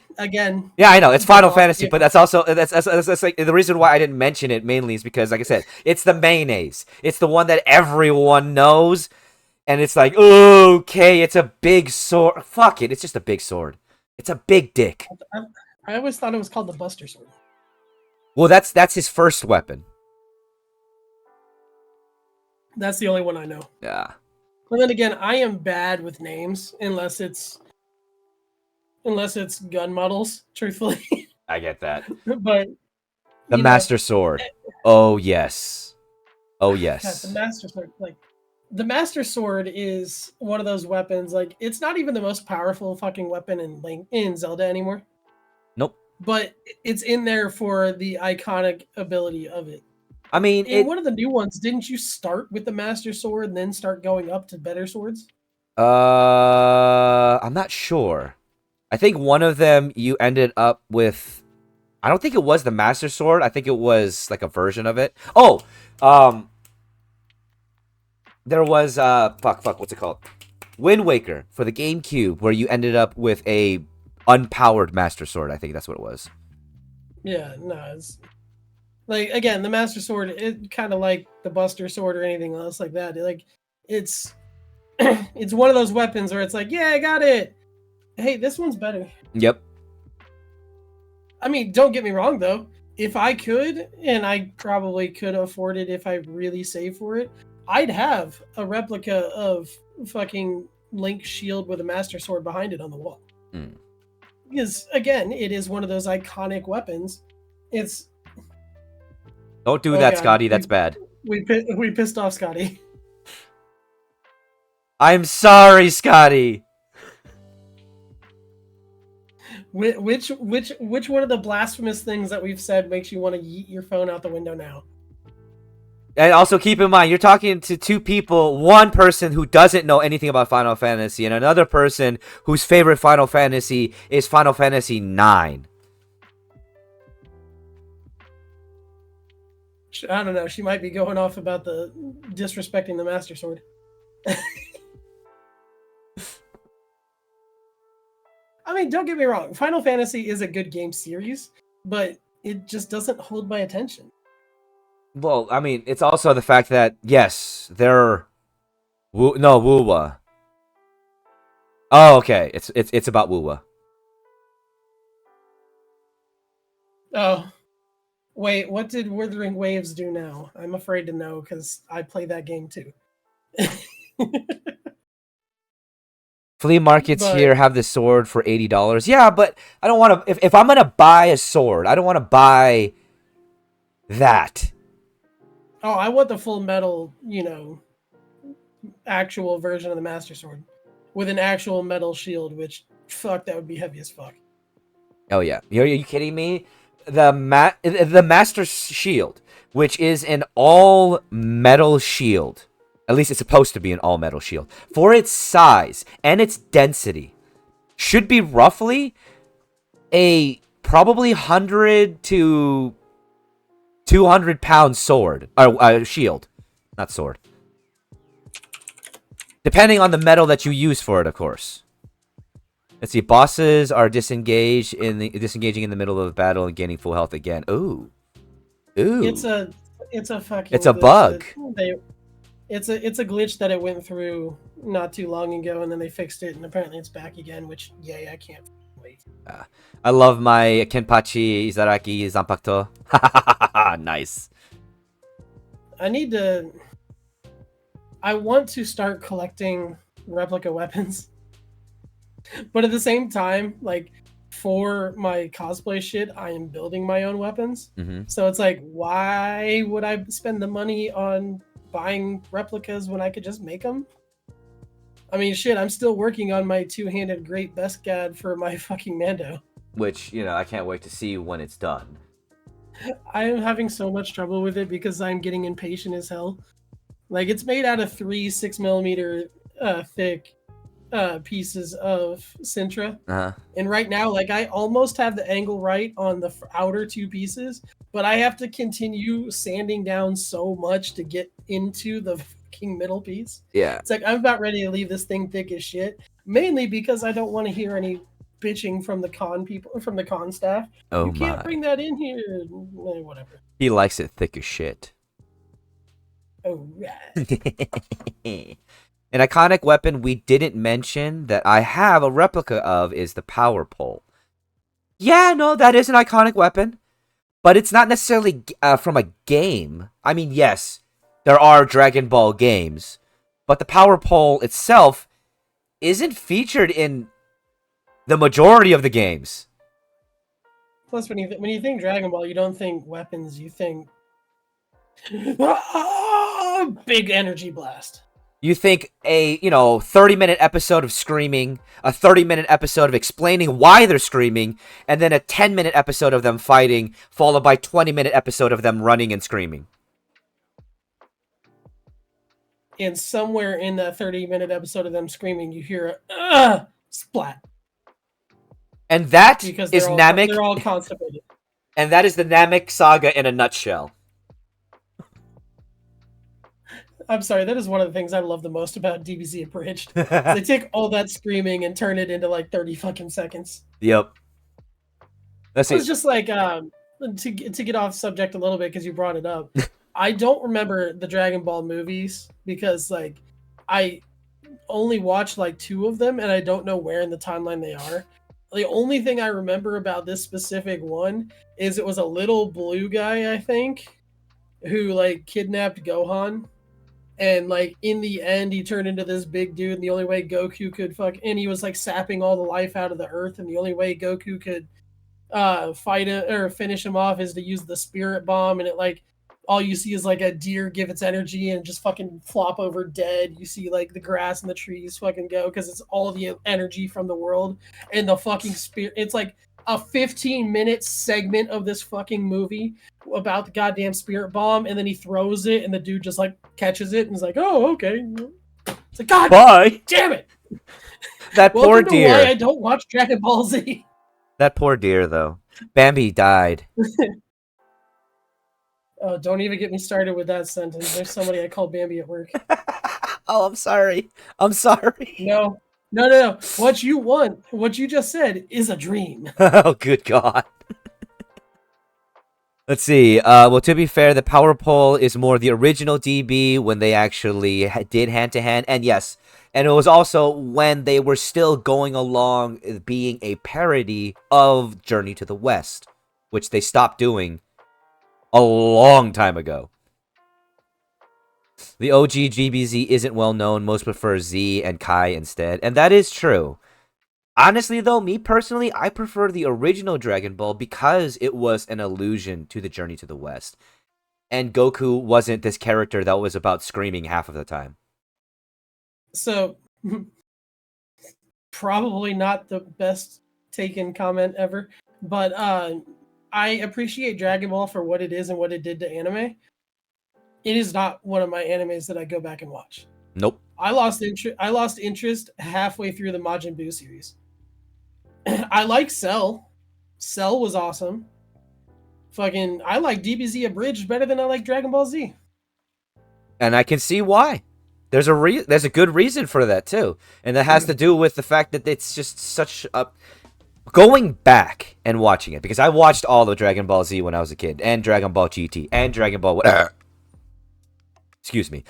Yeah, I know. It's Final Fantasy, but that's also that's like the reason why I didn't mention it mainly is because, like I said, it's the mayonnaise. It's the one that everyone knows, and it's like, okay, it's a big sword. Fuck it, it's just a big sword. It's a big dick. I always thought it was called the Buster Sword. Well, that's his first weapon. That's the only one I know. Yeah. But then again, I am bad with names unless it's gun models, truthfully. I get that. But the Master Sword. Oh yes. Oh yes. God, the Master Sword, the Master Sword is one of those weapons. Like, it's not even the most powerful fucking weapon in Zelda anymore. Nope. But it's in there for the iconic ability of it. I mean, in one of the new ones, didn't you start with the Master Sword and then start going up to better swords? I'm not sure. I think one of them you ended up with. I don't think it was the Master Sword. I think it was like a version of it. Oh, there was what's it called? Wind Waker for the GameCube, where you ended up with a unpowered Master Sword. I think that's what it was. Yeah, no, it's like, again, the Master Sword, it kind of like the Buster Sword or anything else like that. Like, it's it's one of those weapons where it's like, yeah, I got it. Hey, this one's better. Yep. I mean, don't get me wrong though. If I could, and I probably could afford it if I really saved for it, I'd have a replica of fucking Link's shield with a Master Sword behind it on the wall. Because again, it is one of those iconic weapons. It's. Don't do that, God. Scotty. That's bad. We pissed off Scotty. I'm sorry, Scotty. Which one of the blasphemous things that we've said makes you want to yeet your phone out the window now? And also keep in mind, you're talking to two people, one person who doesn't know anything about Final Fantasy, and another person whose favorite Final Fantasy is Final Fantasy IX. I don't know. She might be going off about the disrespecting the Master Sword. I mean, don't get me wrong. Final Fantasy is a good game series, but it just doesn't hold my attention. Well, I mean, it's also the fact that, yes, they're... Wuwa. Oh, okay. It's about Wuwa. Oh. Wait, what did Withering Waves do now? I'm afraid to know because I play that game too. Flea markets But here have this sword for $80. Yeah, but I don't want to. If I'm gonna buy a sword, I don't want to buy that. oh, I want the full metal, actual version of the Master Sword with an actual metal shield. Which fuck, that would be heavy as fuck. Oh yeah, are you kidding me? The Master Shield, which is an all metal shield. At least it's supposed to be an all metal shield. For its size and its density, should be roughly a probably 100 to 200-pound sword. Shield. Not sword. Depending on the metal that you use for it, of course. Let's see. Bosses are disengaging in the middle of the battle and gaining full health again. Ooh. It's a fucking. It's a glitch bug. It's a glitch that it went through not too long ago, and then they fixed it, and apparently it's back again. Which, yay! I can't wait. I love my Kenpachi Izaraki Zanpakuto. Nice. I want to start collecting replica weapons. But at the same time, like, for my cosplay shit, I am building my own weapons. Mm-hmm. So it's like, why would I spend the money on buying replicas when I could just make them? I mean, shit, I'm still working on my two-handed Great Beskad for my fucking Mando. Which, I can't wait to see when it's done. I am having so much trouble with it because I'm getting impatient as hell. Like, it's made out of 3 6mm thick pieces of Sintra. Uh-huh. And right now, like, I almost have the angle right on the outer 2 pieces, but I have to continue sanding down so much to get into the fucking middle piece. Yeah. It's like, I'm about ready to leave this thing thick as shit, mainly because I don't want to hear any bitching from the con staff. Oh, you can't my. bring that in here. Whatever. He likes it thick as shit. Oh, right. An iconic weapon we didn't mention that I have a replica of is the power pole. Yeah, no, that is an iconic weapon, but it's not necessarily from a game. I mean, yes, there are Dragon Ball games, but the power pole itself isn't featured in the majority of the games. Plus, when you think Dragon Ball, you don't think weapons. You think big energy blast. You think a 30-minute episode of screaming, a 30-minute episode of explaining why they're screaming, and then a 10-minute episode of them fighting, followed by 20-minute episode of them running and screaming. And somewhere in that 30-minute episode of them screaming, you hear a splat. And that Because is Namek. They're all constipated. And that is the Namek saga in a nutshell. I'm sorry, that is one of the things I love the most about DBZ Abridged. They take all that screaming and turn it into like 30 fucking seconds. Yep. Let's see. It's just like to get off subject a little bit because you brought it up. I don't remember the Dragon Ball movies because like I only watched like 2 of them and I don't know where in the timeline they are. The only thing I remember about this specific one is it was a little blue guy, I think, who like kidnapped Gohan. And like in the end, he turned into this big dude. And the only way Goku could and he was like sapping all the life out of the earth. And the only way Goku could fight it or finish him off is to use the spirit bomb. And it like all you see is like a deer give its energy and just fucking flop over dead. You see like the grass and the trees fucking go because it's all the energy from the world and the fucking spirit. It's like a 15-minute segment of this fucking movie about the goddamn spirit bomb, and then he throws it, and the dude just like catches it and is like, "Oh, okay." It's like, God, bye. Damn it! That poor deer. Why I don't watch Dragon Ball Z. That poor deer, though. Bambi died. Oh, don't even get me started with that sentence. There's somebody I call Bambi at work. Oh, I'm sorry. I'm sorry. No. What you just said is a dream. Oh, good God. Let's see. Well, to be fair, the power pole is more the original DB when they actually did hand-to-hand. And yes, and it was also when they were still going along being a parody of Journey to the West, which they stopped doing a long time ago. The OG GBZ isn't well known. Most prefer Z and Kai instead, and that is true. Honestly, though, me personally, I prefer the original Dragon Ball because it was an allusion to the Journey to the West. And Goku wasn't this character that was about screaming half of the time. So, probably not the best taken comment ever, but I appreciate Dragon Ball for what it is and what it did to anime. It is not one of my animes that I go back and watch. Nope. I lost interest halfway through the Majin Buu series. I like Cell. Cell was awesome. Fucking, I like DBZ Abridged better than I like Dragon Ball Z. And I can see why. There's a good reason for that too, and that has to do with the fact that it's just such a going back and watching it, because I watched all the Dragon Ball Z when I was a kid, and Dragon Ball GT, and Dragon Ball whatever. Excuse me.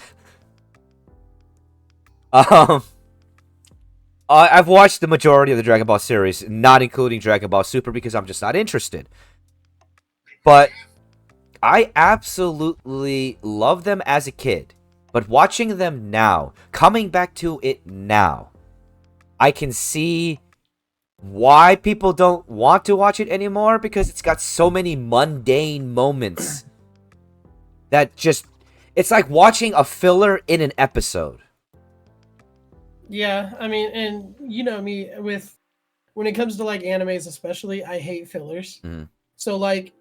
I've watched the majority of the Dragon Ball series, not including Dragon Ball Super, because I'm just not interested. But I absolutely love them as a kid. But watching them now, coming back to it now, I can see why people don't want to watch it anymore, because it's got so many mundane moments that just... It's like watching a filler in an episode. Yeah, I mean, and you know me, when it comes to like animes especially, I hate fillers. So like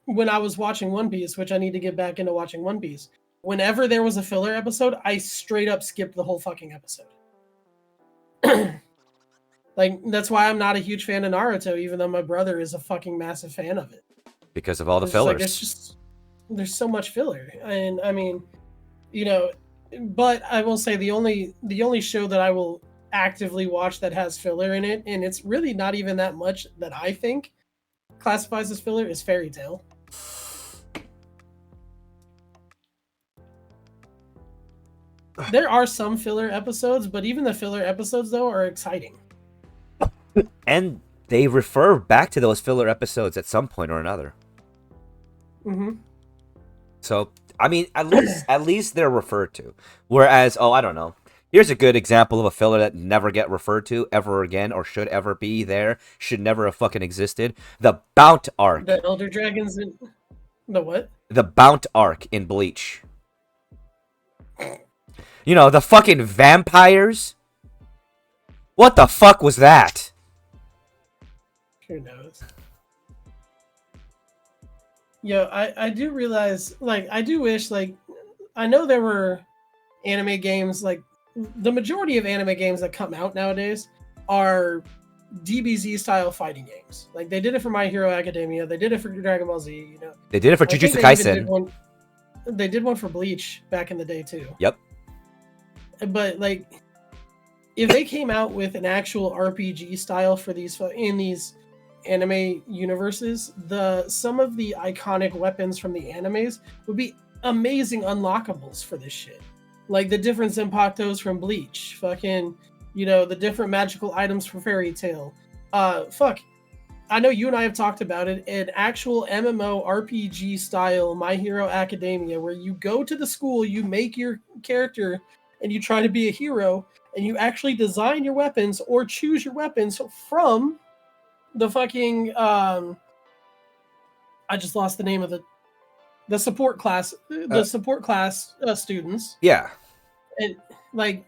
when I was watching One Piece, which I need to get back into watching One Piece, whenever there was a filler episode, I straight up skipped the whole fucking episode. Like, that's why I'm not a huge fan of Naruto, even though my brother is a fucking massive fan of it. Because of all the It's just like, fillers. there's so much filler. And I mean, you know, but I will say the only show that I will actively watch that has filler in it, and it's really not even that much that I think classifies as filler, is Fairy Tail. There are some filler episodes, but even the filler episodes though are exciting. And they refer back to those filler episodes at some point or another. Mm-hmm. So, I mean, at least they're referred to. Whereas, I don't know. Here's a good example of a filler that never get referred to ever again, or should ever be there, should never have fucking existed. The Bount arc. The Elder Dragons in the what? The Bount arc in Bleach. You know, the fucking vampires. What the fuck was that? Who knows? Yo, I do realize, like, I do wish, like, I know there were anime games, like, the majority of anime games that come out nowadays are DBZ style fighting games. Like, they did it for My Hero Academia, they did it for Dragon Ball Z, you know. They did it for I think Jujutsu they even Kaisen. they did one for Bleach back in the day too. Yep. But like, if they came out with an actual RPG style for these anime universes, some of the iconic weapons from the animes would be amazing unlockables for this shit. Like the different Zenpakutos from Bleach, fucking, you know, the different magical items from Fairy Tail. I know you and I have talked about it, an actual MMO RPG style My Hero Academia, where you go to the school, you make your character, and you try to be a hero, and you actually design your weapons or choose your weapons from the fucking I just lost the name of the support class, students. Yeah. And like,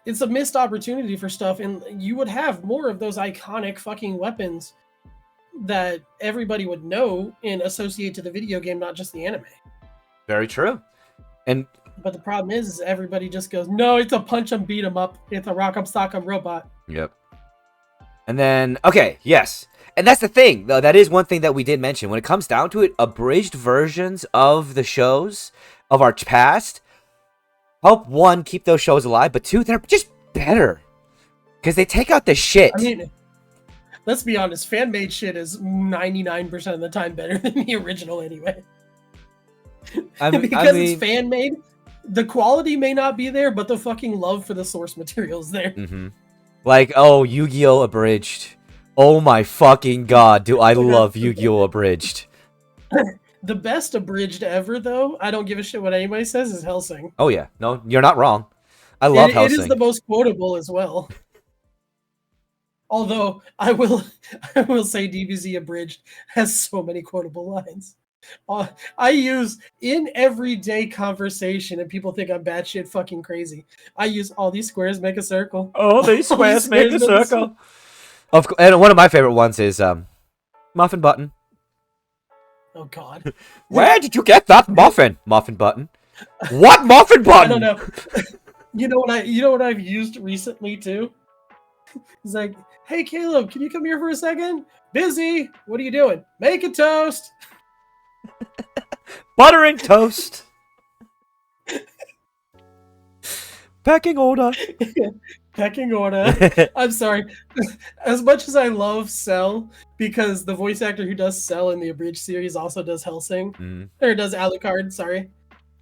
it's a missed opportunity for stuff, and you would have more of those iconic fucking weapons that everybody would know and associate to the video game, not just the anime. Very true. But the problem is everybody just goes, no, it's a punch 'em, beat 'em up. It's a rock 'em, sock 'em robot. Yep. And then, okay, yes. And that's the thing, though. That is one thing that we did mention. When it comes down to it, abridged versions of the shows of our past help, one, keep those shows alive, but two, they're just better. Because they take out the shit. I mean, let's be honest, fan-made shit is 99% of the time better than the original anyway. Because it's fan-made, the quality may not be there, but the fucking love for the source material is there. Mm-hmm. Like, oh, Yu-Gi-Oh! Abridged. Oh my fucking god, do I love Yu-Gi-Oh! Abridged. The best abridged ever, though, I don't give a shit what anybody says, is Hellsing. Oh yeah, no, you're not wrong. I love It is the Hellsing. most quotable as well. Although I will say DBZ abridged has so many quotable lines. I use in everyday conversation, and people think I'm batshit fucking crazy. I use all these squares make a circle. Oh, these All squares make a squares circle. And one of my favorite ones is Muffin Button. Oh God. Where did you get that muffin? Muffin Button. What muffin button? I don't know. You know what I've used recently too? It's like, hey Caleb, can you come here for a second? Busy. What are you doing? Make a toast. Buttering toast. Pecking order. Pecking order. I'm sorry. As much as I love Cell, because the voice actor who does Cell in the abridged series also does Hellsing, or does Alucard. Sorry.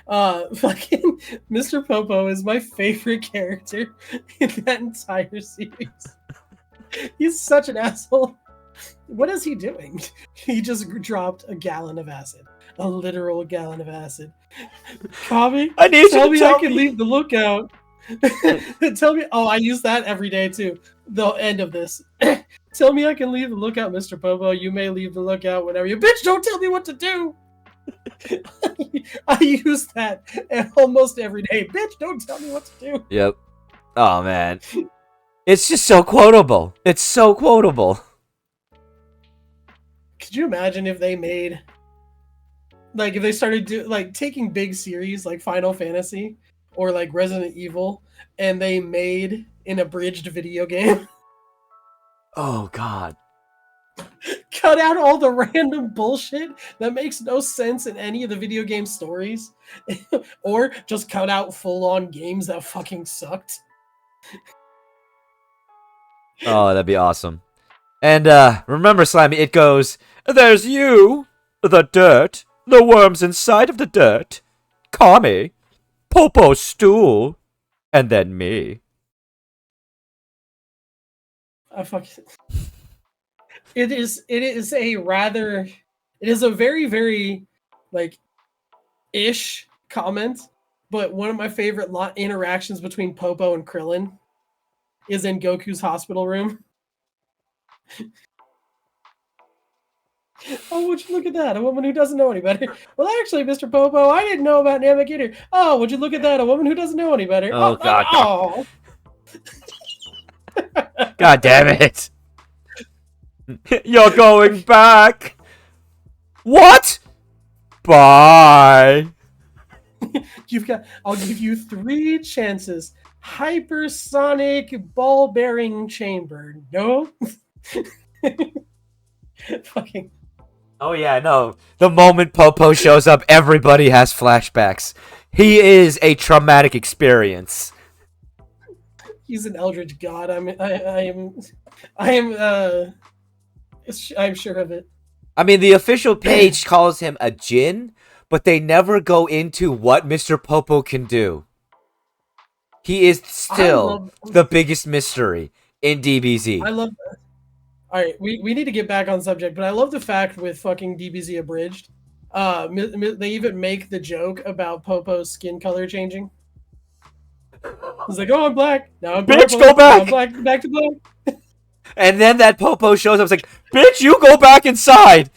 Fucking Mr. Popo is my favorite character in that entire series. He's such an asshole. What is he doing? He just dropped a gallon of acid. A literal gallon of acid. Kami, I need tell you me to I tell can me. leave the lookout. Tell me. Oh, I use that every day too. The end of this. Tell me I can leave the lookout, Mr. Popo. You may leave the lookout whenever you. Bitch, don't tell me what to do. I use that almost every day. Bitch, don't tell me what to do. Yep. Oh man, it's just so quotable. It's so quotable. Could you imagine if they made, like, if they started taking big series like Final Fantasy or like Resident Evil, and they made an abridged video game? Oh God. Cut out all the random bullshit that makes no sense in any of the video game stories, or just cut out full-on games that fucking sucked. Oh, that'd be awesome. And remember, Slimy, it goes, there's you, the dirt, the worms inside of the dirt, Kami, Popo's stool, and then me. I fucking. It is a very, very, like, ish comment, but one of my favorite interactions between Popo and Krillin is in Goku's hospital room. Oh, would you look at that? A woman who doesn't know any better. Well, actually, Mr. Popo, I didn't know about Namek either. Oh, would you look at that? A woman who doesn't know any better. Oh, God. Oh. God damn it. You're going back. What? Bye. I'll give you 3 chances. Hypersonic ball bearing chamber. No? Fucking. Oh yeah, no. The moment Popo shows up, everybody has flashbacks. He is a traumatic experience. He's an eldritch god. I'm sure of it. I mean, the official page calls him a djinn, but they never go into what Mr. Popo can do. He is still the biggest mystery in DBZ. I love that. Alright, we need to get back on subject, but I love the fact with fucking DBZ abridged, they even make the joke about Popo's skin color changing. He's like, oh, I'm black. Now I'm Bitch, purple. go back! Now I'm black, back to black. And then that Popo shows up, it's like, bitch, you go back inside!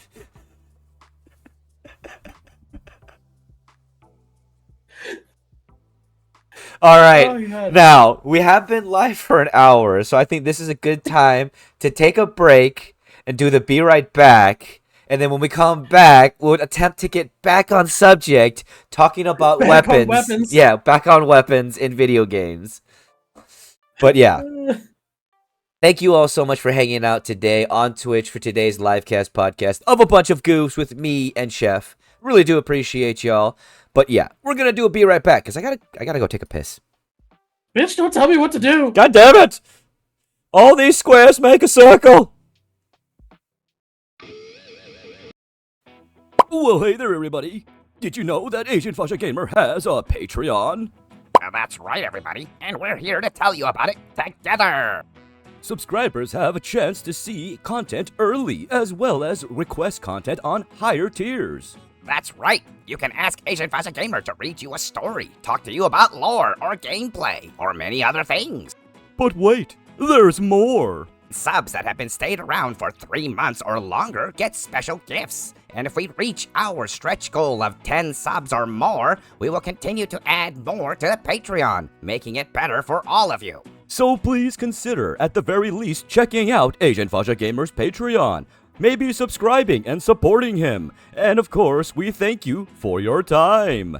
Alright, now, we have been live for an hour, so I think this is a good time to take a break and do the be right back. And then when we come back, we'll attempt to get back on subject, talking about weapons. Yeah, back on weapons in video games. But yeah. Thank you all so much for hanging out today on Twitch for today's livecast podcast of a bunch of goofs with me and Chef. Really do appreciate y'all. But yeah, we're gonna do a be right back because I gotta go take a piss. Bitch, don't tell me what to do. God damn it! All these squares make a circle. Well, hey there, everybody. Did you know that Asian Fasha Gamer has a Patreon? That's right, everybody, and we're here to tell you about it together. Subscribers have a chance to see content early, as well as request content on higher tiers. That's right. You can ask Asian Fashion Gamer to read you a story, talk to you about lore or gameplay, or many other things. But wait, there's more. Subs that have been stayed around for 3 months or longer get special gifts. And if we reach our stretch goal of 10 subs or more, we will continue to add more to the Patreon, making it better for all of you. So please consider, at the very least, checking out Asian Fasha Gamer's Patreon. Maybe subscribing and supporting him. And of course, we thank you for your time.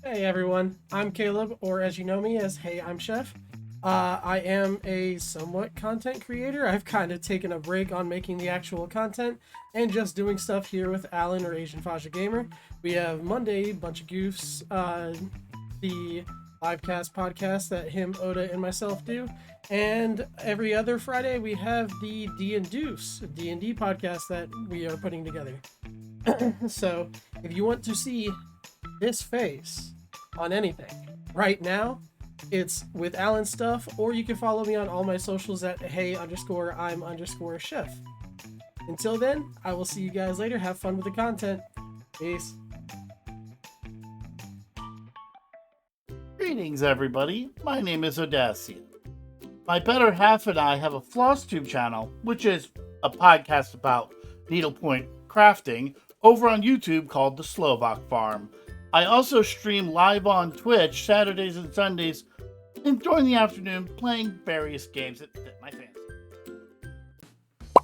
Hey everyone, I'm Caleb, or as you know me as Hey I'm Chef. I am a somewhat content creator. I've kind of taken a break on making the actual content and just doing stuff here with Alan or Asian Fasha Gamer. We have Monday, Bunch of Goofs, the livecast podcast that him, Oda, and myself do. And every other Friday we have the D&D podcast that we are putting together. So if you want to see this face on anything right now, it's with Alan stuff, or you can follow me on all my socials at hey_I'm_chef. Until then, I will see you guys later. Have fun with the content. Peace. Greetings, everybody. My name is Odacian. My better half and I have a floss tube channel, which is a podcast about needlepoint crafting, over on YouTube called The Slovak Farm. I also stream live on Twitch Saturdays and Sundays and during the afternoon playing various games that fit my fancy.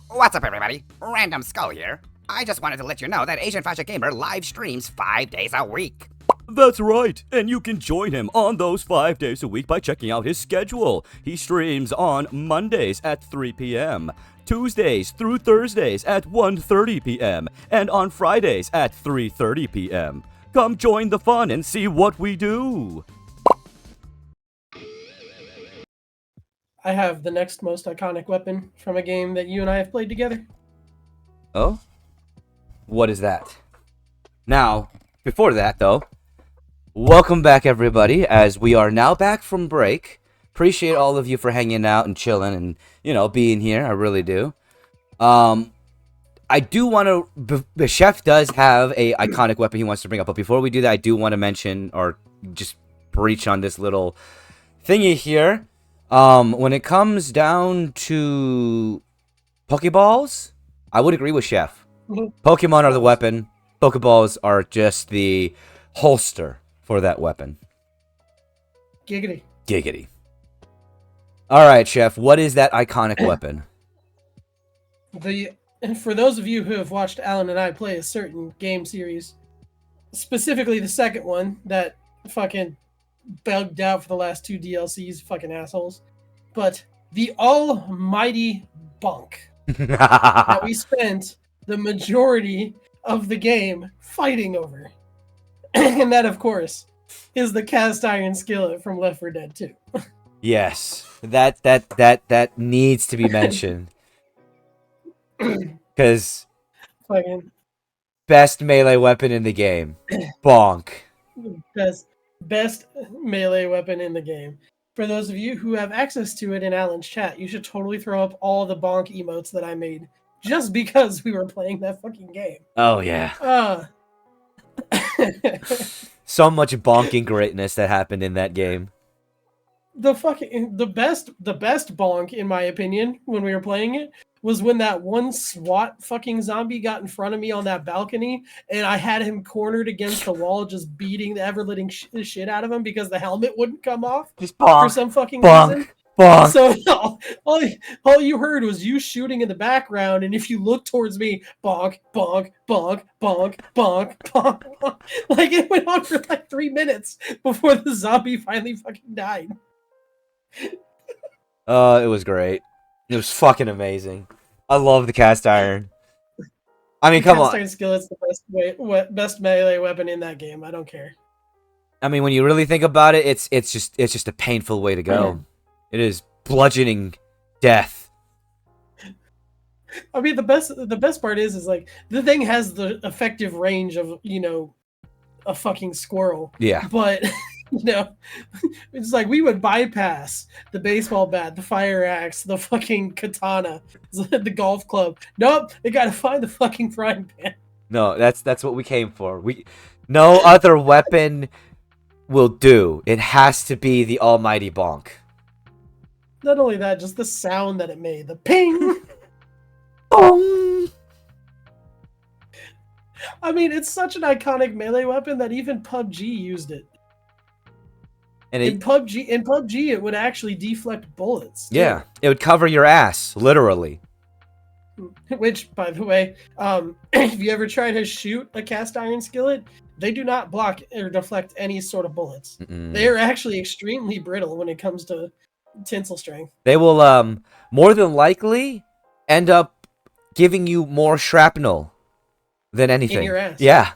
What's up, everybody? Random Skull here. I just wanted to let you know that Asian Fashion Gamer live streams 5 days a week. That's right, and you can join him on those 5 days a week by checking out his schedule. He streams on Mondays at 3 p.m., Tuesdays through Thursdays at 1:30 p.m., and on Fridays at 3:30 p.m. Come join the fun and see what we do. I have the next most iconic weapon from a game that you and I have played together. Oh? What is that? Now, before that, though, welcome back, everybody, as we are now back from break. Appreciate all of you for hanging out and chilling and, being here. I really do. I do want to... The chef does have a iconic weapon he wants to bring up, but before we do that, I do want to mention, or just breach on this little thingy here. When it comes down to Pokeballs, I would agree with Chef. Pokemon are the weapon. Pokeballs are just the holster for that weapon. Giggity. Giggity. All right, Chef, what is that iconic weapon? And for those of you who have watched Alan and I play a certain game series, specifically the second one that fucking bugged out for the last 2 DLCs, fucking assholes, but the almighty bonk that we spent the majority of the game fighting over. And that, of course, is the cast iron skillet from Left 4 Dead 2. Yes, that needs to be mentioned. Because best melee weapon in the game. Bonk. Best melee weapon in the game. For those of you who have access to it in Alan's chat, you should totally throw up all the bonk emotes that I made just because we were playing that fucking game. Oh, yeah. So much bonking greatness that happened in that game. The best bonk, in my opinion, when we were playing it, was when that one SWAT fucking zombie got in front of me on that balcony, and I had him cornered against the wall, just beating the ever-living shit out of him because the helmet wouldn't come off. Just bonk, for some fucking bonk, reason. bonk. So all you heard was you shooting in the background, and if you look towards me, bonk, bonk, bonk, bonk, bonk, bonk, bonk. Like, it went on for like 3 minutes before the zombie finally fucking died. It was great. It was fucking amazing. I love the cast iron. I mean, come on. Cast iron skillet's the best melee weapon in that game. I don't care. I mean, when you really think about it, it's just a painful way to go. It is bludgeoning death. I mean, the best part is like the thing has the effective range of a fucking squirrel. Yeah. But It's like we would bypass the baseball bat, the fire axe, the fucking katana, the golf club. Nope, they gotta find the fucking frying pan. No, that's what we came for. No other weapon will do. It has to be the almighty bonk. Not only that, just the sound that it made, the ping. Boom. I mean, it's such an iconic melee weapon that even PUBG used it. And In PUBG, it would actually deflect bullets. Too. yeah, it would cover your ass, literally. Which, by the way, if you ever try to shoot a cast iron skillet, they do not block or deflect any sort of bullets. They are actually extremely brittle when it comes to tensile strength. They will more than likely end up giving you more shrapnel than anything. In your ass. Yeah.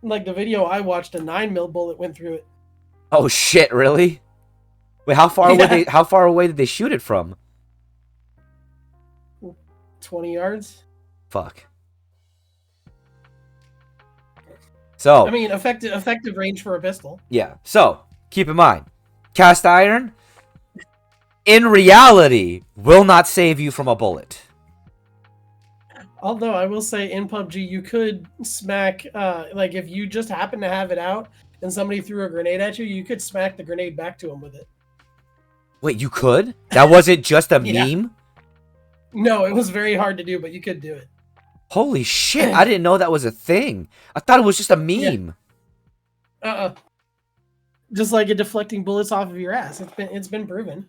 Like the video I watched, a 9mm bullet went through it. Oh shit! Really? Wait, how far away did they shoot it from? 20 yards. Fuck. So I mean, effective range for a pistol. yeah. So keep in mind, cast iron, in reality, will not save you from a bullet. Although I will say, in PUBG, you could smack, like if you just happen to have it out and somebody threw a grenade at you, you could smack the grenade back to them with it. Wait, you could? That wasn't just a Yeah. meme? No, it was very hard to do, but you could do it. Holy shit! I didn't know that was a thing. I thought it was just a meme. Just like it deflecting bullets off of your ass. It's been proven.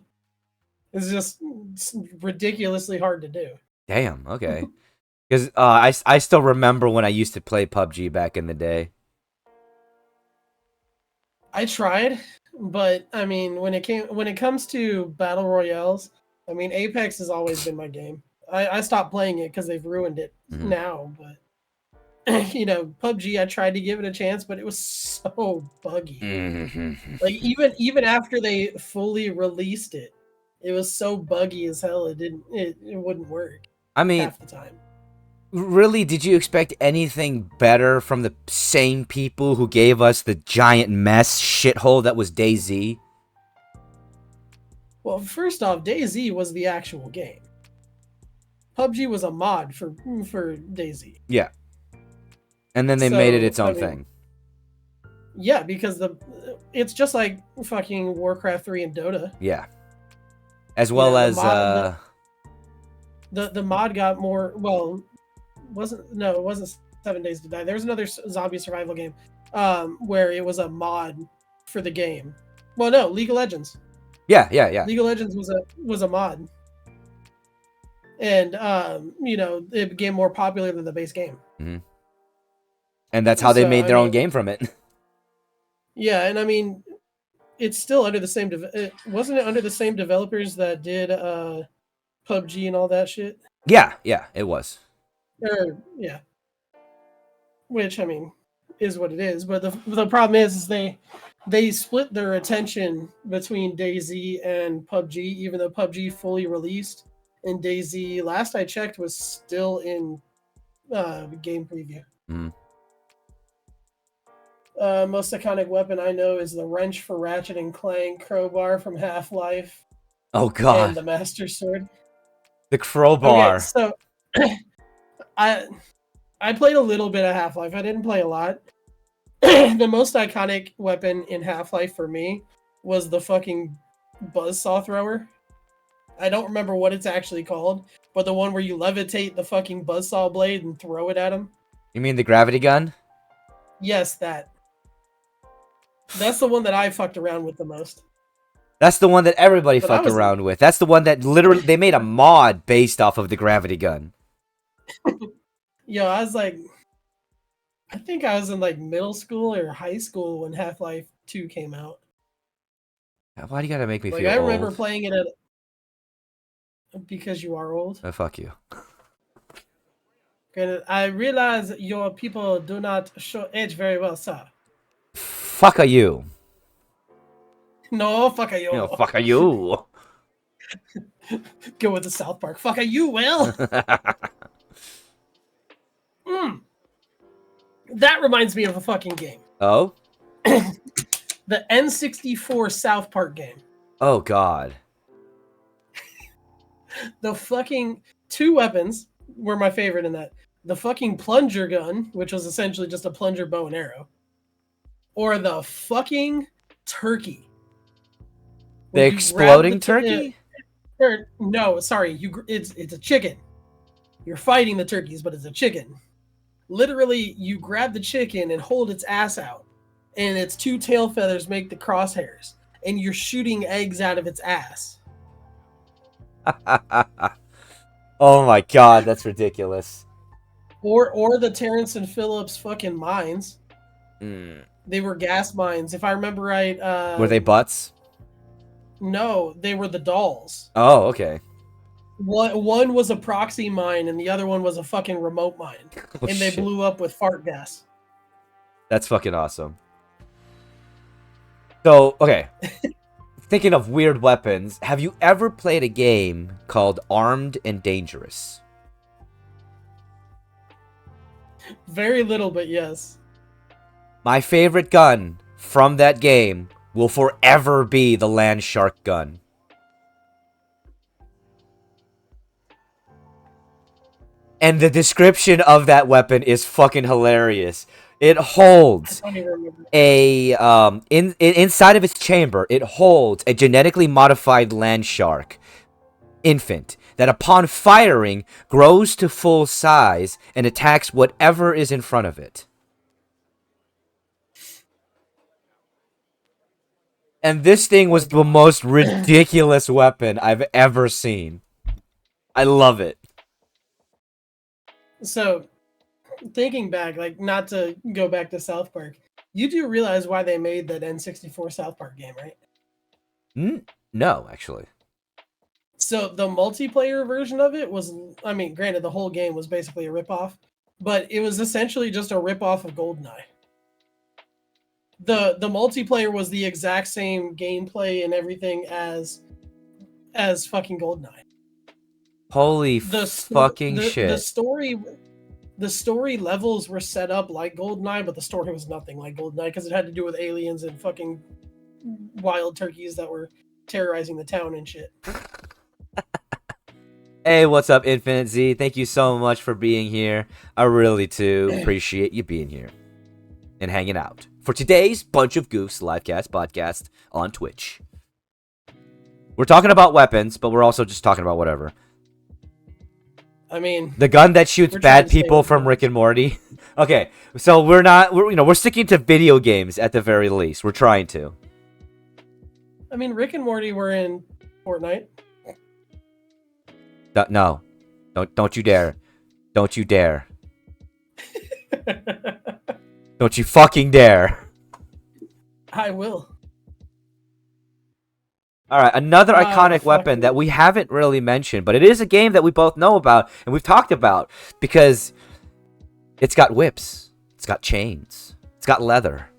It's just ridiculously hard to do. Damn. Okay. Because I still remember when I used to play PUBG back in the day. I tried, but I mean, when it comes to battle royales, I mean, Apex has always been my game. I stopped playing it because they've ruined it now. But PUBG, I tried to give it a chance, but it was so buggy. Like even after they fully released it, it was so buggy as hell. It wouldn't work. I mean, half the time. really, did you expect anything better from the same people who gave us the giant mess shithole that was DayZ? Well, first off, DayZ was the actual game. PUBG was a mod for DayZ. Yeah. And then they made it its own thing. Yeah, because it's just like fucking Warcraft 3 and Dota. Yeah. As well as the mod got more. Well, it wasn't 7 Days to Die. There was another zombie survival game where it was a mod for the game. Well, no, League of Legends. Yeah. League of Legends was a mod, and it became more popular than the base game. Mm-hmm. And that's how they made their own game from it. Yeah, and I mean, it's still under the same. Wasn't it under the same developers that did PUBG and all that shit? Yeah, it was. Yeah. Which, I mean, is what it is. But the problem is they split their attention between DayZ and PUBG, even though PUBG fully released, and DayZ, last I checked, was still in game preview. Mm. Most iconic weapon I know is the wrench for Ratchet and Clank, crowbar from Half-Life. Oh god. And the Master Sword. The crowbar. Okay, so I played a little bit of Half-Life. I didn't play a lot. The most iconic weapon in Half-Life for me was the fucking buzzsaw thrower. I don't remember what it's actually called, but the one where you levitate the fucking buzzsaw blade and throw it at him. You mean the gravity gun? Yes, that. That's the one that I fucked around with the most. That's the one that everybody fucked around with. That's the one that literally they made a mod based off of the gravity gun. Yo, I was like, I think I was in like middle school or high school when Half-Life 2 came out. Why do you gotta make me Like, feel I old? remember playing it at... Because you are old. Oh, fuck you. Granted, I realize your people do not show age very well, sir. Fuck are you? No, fuck are you. No, fuck are you? Go with the South Park. Fuck are you, Will? That reminds me of a fucking game. Oh? The N64 South Park game. Oh, God. The fucking 2 weapons were my favorite in that. The fucking plunger gun, which was essentially just a plunger bow and arrow. Or the fucking turkey. The Where you grab exploding turkey? No, sorry, it's a chicken. You're fighting the turkeys, but it's a chicken. Literally, you grab the chicken and hold its ass out, and its 2 tail feathers make the crosshairs, and you're shooting eggs out of its ass. Oh my God, that's ridiculous. Or the Terrence and Phillips fucking mines. Mm. They were gas mines, if I remember right. Were they butts? No, they were the dolls. Oh, okay. One was a proxy mine, and the other one was a fucking remote mine, Oh, and they shit. blew up with fart gas. That's fucking awesome. So, okay. Thinking of weird weapons, have you ever played a game called Armed and Dangerous? Very little, but yes. My favorite gun from that game will forever be the Land Shark gun. And the description of that weapon is fucking hilarious. It holds I don't even remember. inside of its chamber, it holds a genetically modified land shark infant that upon firing grows to full size and attacks whatever is in front of it. And this thing was the most ridiculous weapon I've ever seen. I love it. So, thinking back, like, not to go back to South Park, you do realize why they made that N64 South Park game, right? No, actually. So the multiplayer version of it was, I mean, granted, the whole game was basically a ripoff, but it was essentially just a ripoff of GoldenEye. The multiplayer was the exact same gameplay and everything as fucking GoldenEye. Holy fucking shit. The story levels were set up like GoldenEye, but the story was nothing like GoldenEye because it had to do with aliens and fucking wild turkeys that were terrorizing the town and shit. Hey, what's up, Infinite Z? Thank you so much for being here. I really do appreciate you being here and hanging out for today's Bunch of Goofs livecast podcast on Twitch. We're talking about weapons, but we're also just talking about whatever. I mean, The gun that shoots we're trying bad to stay people with from it. Rick and Morty. Okay, so we're sticking to video games at the very least. We're trying to. I mean, Rick and Morty were in Fortnite. No, don't you dare, don't you dare, don't you fucking dare. I will. All right, another Oh, iconic weapon fucking- that we haven't really mentioned, but it is a game that we both know about and we've talked about because it's got whips, it's got chains, it's got leather,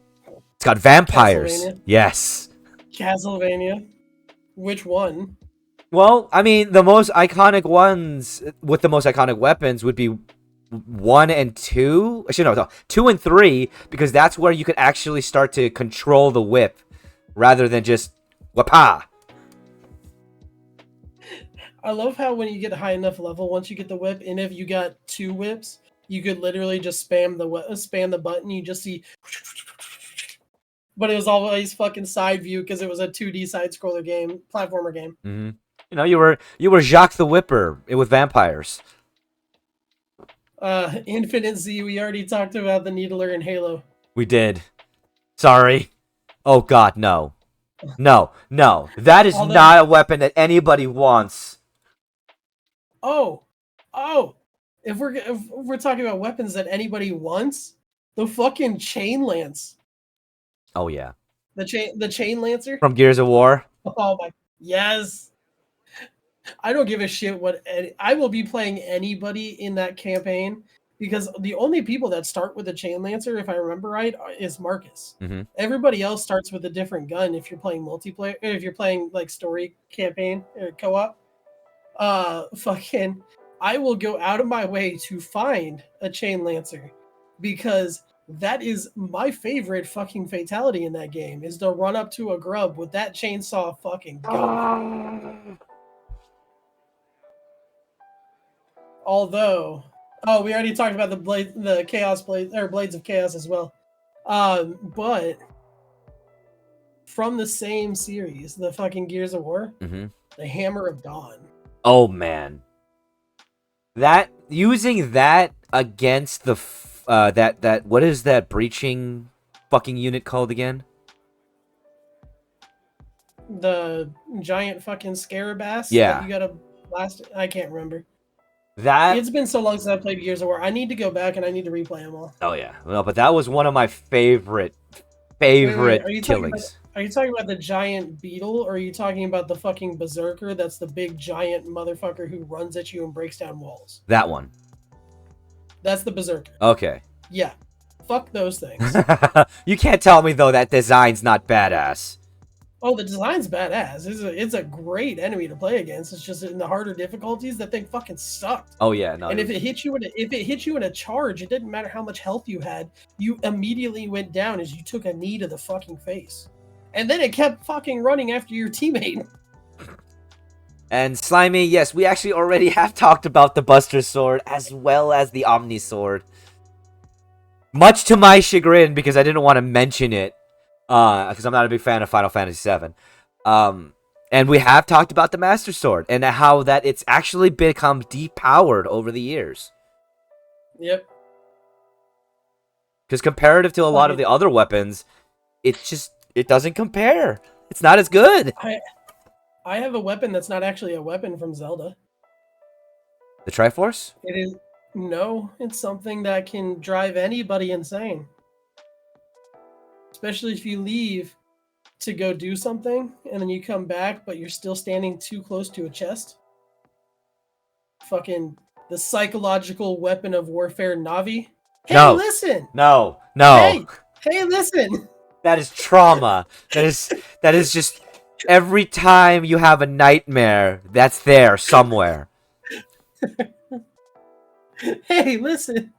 it's got vampires. Castlevania. Yes. Castlevania. Which one? Well, I mean, the most iconic ones with the most iconic weapons would be 1 and 2. Actually, no, 2 and 3, because that's where you could actually start to control the whip rather than just wapa. I love how when you get a high enough level, once you get the whip, and if you got 2 whips, you could literally just spam the button. You just see, but it was always fucking side view because it was a 2D side scroller game, platformer game. Mm-hmm. You know, you were Jacques the Whipper with vampires. Infinite Z. We already talked about the Needler in Halo. We did. Sorry. Oh God, no. No. That is Although- not a weapon that anybody wants. Oh. If we're talking about weapons that anybody wants, the fucking chain lance, Oh yeah. the chain lancer. From Gears of War. Oh my, yes. I don't give a shit I will be playing anybody in that campaign because the only people that start with a chain lancer, if I remember right, is Marcus. Mm-hmm. Everybody else starts with a different gun if you're playing multiplayer, if you're playing like story campaign or co-op. Fucking I will go out of my way to find a chain lancer because That is my favorite fucking fatality in that game, is to run up to a grub with that chainsaw fucking going. Although, oh, we already talked about the chaos blade or blades of chaos as well. But from the same series, the fucking Gears of War, the Hammer of Dawn. Oh man, that using that against the that what is that breaching fucking unit called again? The giant fucking Scarabass. Yeah. That you gotta blast. I can't remember. That It's been so long since I played Gears of War. I need to go back and I need to replay them all. oh yeah, no, but that was one of my favorite Are you killings. Are you talking about the giant beetle, or are you talking about the fucking berserker that's the big giant motherfucker who runs at you and breaks down walls? That one. That's the berserker. Okay. Yeah. Fuck those things. You can't tell me though that design's not badass. Oh, the design's badass. It's a great enemy to play against. It's just in the harder difficulties, that thing fucking sucked. Oh yeah, no. And if it hit you in a charge, it didn't matter how much health you had. You immediately went down as you took a knee to the fucking face. And then it kept fucking running after your teammate. And Slimy, yes, we actually already have talked about the Buster Sword as well as the Omni Sword. Much to my chagrin, because I didn't want to mention it, because I'm not a big fan of Final Fantasy VII. And we have talked about the Master Sword and how that it's actually become depowered over the years. Yep. Because comparative to a lot of the other weapons, it doesn't compare. It's not as good. I have a weapon that's not actually a weapon from Zelda. The Triforce? It is no, it's something that can drive anybody insane. Especially if you leave to go do something and then you come back but you're still standing too close to a chest. Fucking the psychological weapon of warfare, Navi. Hey, No. listen. No. Hey, listen. That is trauma. That is just every time you have a nightmare, that's there somewhere. Hey, listen.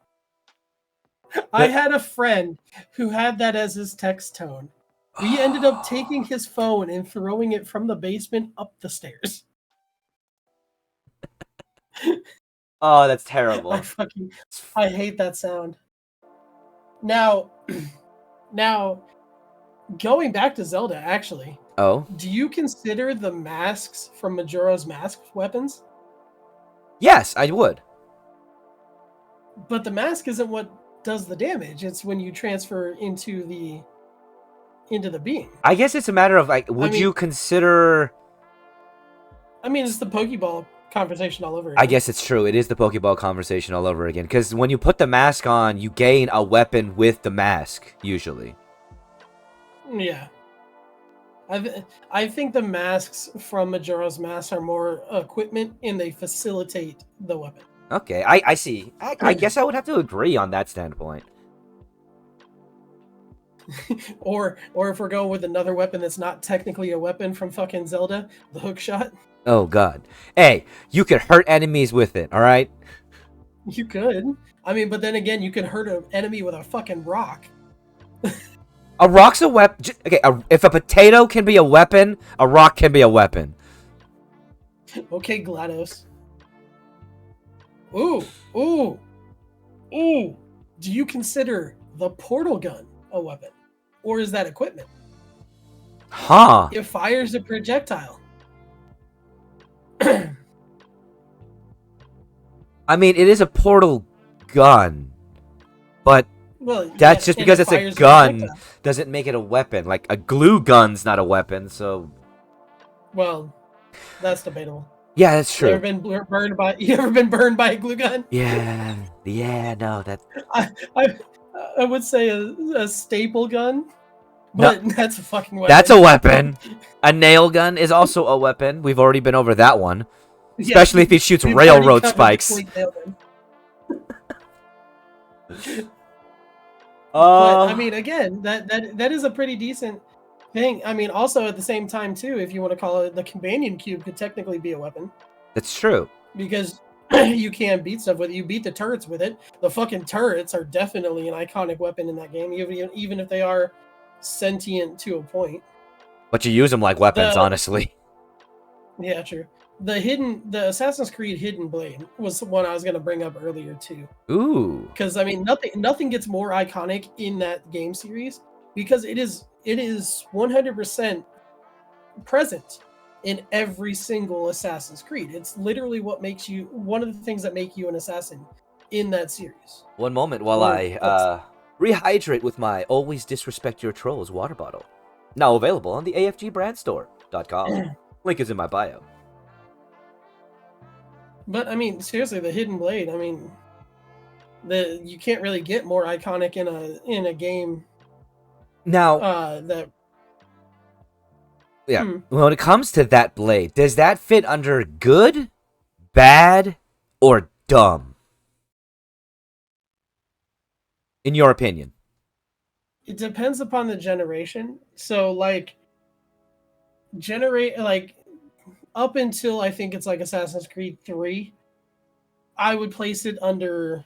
I had a friend who had that as his text tone. We ended up taking his phone and throwing it from the basement up the stairs. Oh, that's terrible. I hate that sound. Now, going back to Zelda, actually. Oh? Do you consider the masks from Majora's Mask weapons? Yes, I would. But the mask isn't what does the damage. It's when you transfer into the beam. I guess it's a matter of, like, would you consider... I mean, it's the Pokeball conversation all over again. I guess it's true. It is the Pokeball conversation all over again. Because when you put the mask on, you gain a weapon with the mask, usually. Yeah. I think the masks from Majora's Mask are more equipment and they facilitate the weapon. Okay, I see. I guess I would have to agree on that standpoint. or if we're going with another weapon that's not technically a weapon from fucking Zelda, the hook shot. Oh god. Hey, you could hurt enemies with it, alright? You could. I mean, but then again, you could hurt an enemy with a fucking rock. A rock's a weapon. Okay, if a potato can be a weapon, a rock can be a weapon. Okay, GLaDOS. Ooh. Do you consider the portal gun a weapon? Or is that equipment? Huh. It fires a projectile. I mean, it is a portal gun. But that's just because it's a gun doesn't make it a weapon. Like, a glue gun's not a weapon, so... Well, that's debatable. Yeah, that's true. You ever been burned by a glue gun? Yeah, no, that... I would say a staple gun, but that's a fucking weapon. That's a weapon. A nail gun is also a weapon. We've already been over that one. Especially if it shoots railroad spikes. But I mean, again, that is a pretty decent thing. I mean, also at the same time too, if you want to call it, the companion cube could technically be a weapon. That's true. Because you can beat stuff with it. You beat the turrets with it. The fucking turrets are definitely an iconic weapon in that game, even if they are sentient to a point. But you use them like weapons, The honestly. Yeah, true. The Assassin's Creed Hidden Blade was the one I was gonna bring up earlier too. Ooh. Because I mean, nothing gets more iconic in that game series because it is 100% present in every single Assassin's Creed. It's literally what makes you one of the things that make you an assassin in that series. One moment while I rehydrate with my Always Disrespect Your Trolls water bottle. Now available on the afgbrandstore.com. Link is in my bio. But I mean, seriously, the Hidden Blade. I mean, you can't really get more iconic in a game. Now, That yeah, when it comes to that blade, does that fit under good, bad, or dumb? In your opinion? it depends upon the generation. So like up until I think it's like Assassin's Creed 3, I would place it under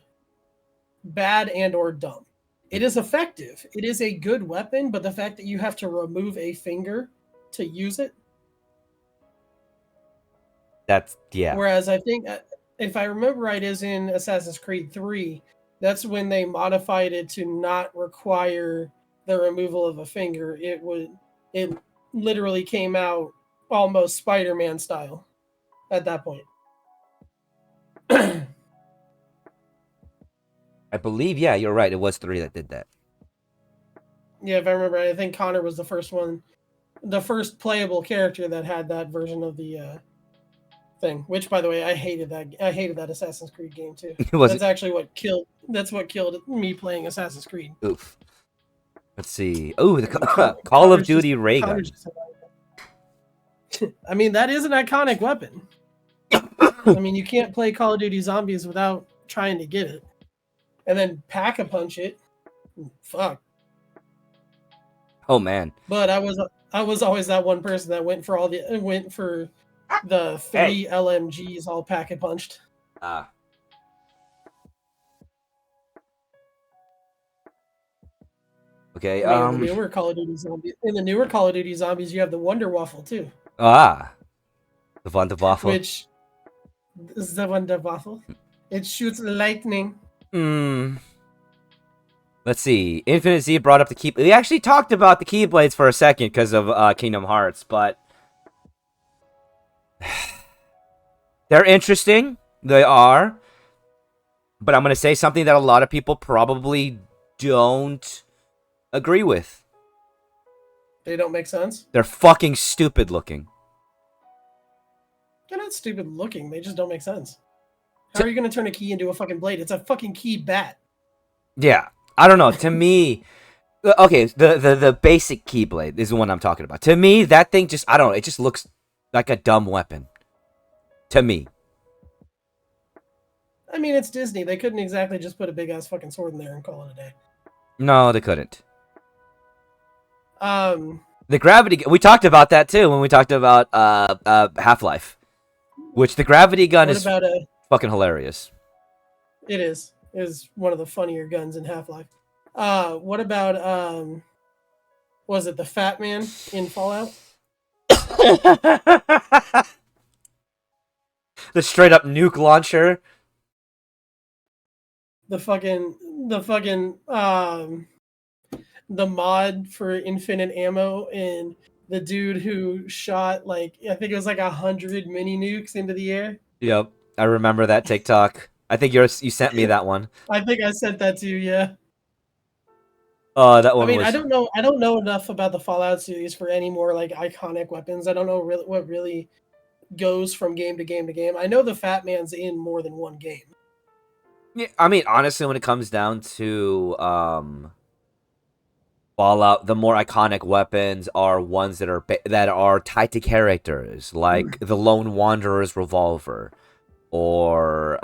bad and or dumb. It is effective. It is a good weapon, but the fact that you have to remove a finger to use it. That's, yeah. Whereas I think, if I remember right, is in Assassin's Creed 3, that's when they modified it to not require the removal of a finger. It literally came out almost Spider-Man style at that point. I believe, yeah, you're right. It was 3 that did that. Yeah, if I remember right, I think Connor was the first playable character that had that version of the thing. Which, by the way, I hated that Assassin's Creed game too. That's actually what killed me playing Assassin's Creed. Oof. Let's see. Oh, the Call of Duty ray gun. I mean, that is an iconic weapon. I mean, you can't play Call of Duty Zombies without trying to get it, and then pack-a-punch it. Fuck. Oh man. But I was always that one person that went for the 3 LMGs all pack-a-punched. Ah. Okay. I mean, in the newer Call of Duty Zombies, you have the Wonder Waffle too. Ah. The Wonder Waffle. Which is the Wonder Waffle. It shoots lightning. Let's see. Infinite Z brought up the key. We actually talked about the Keyblades for a second because of Kingdom Hearts, but they're interesting. They are. But I'm going to say something that a lot of people probably don't agree with. They don't make sense? They're fucking stupid looking. They're not stupid looking. They just don't make sense. How are you going to turn a key into a fucking blade? It's a fucking key bat. Yeah. I don't know. To me, okay, the basic Keyblade is the one I'm talking about. To me, that thing just, I don't know, it just looks like a dumb weapon. To me. I mean, it's Disney. They couldn't exactly just put a big ass fucking sword in there and call it a day. No, they couldn't. The gravity, we talked about that too when we talked about Half-Life, which the gravity gun is fucking hilarious. It is one of the funnier guns in Half-Life. What about was it the Fat Man in Fallout? The straight up nuke launcher. The mod for infinite ammo and the dude who shot like I think it was like 100 mini nukes into the air. Yep, I remember that TikTok. I think you sent me that one. I think I sent that to you, yeah. That one. I mean, I don't know enough about the Fallout series for any more like iconic weapons. I don't know what really goes from game to game to game. I know the Fat Man's in more than one game. Yeah, I mean, honestly, when it comes down to Fallout, the more iconic weapons are ones that are tied to characters, like the Lone Wanderer's revolver, or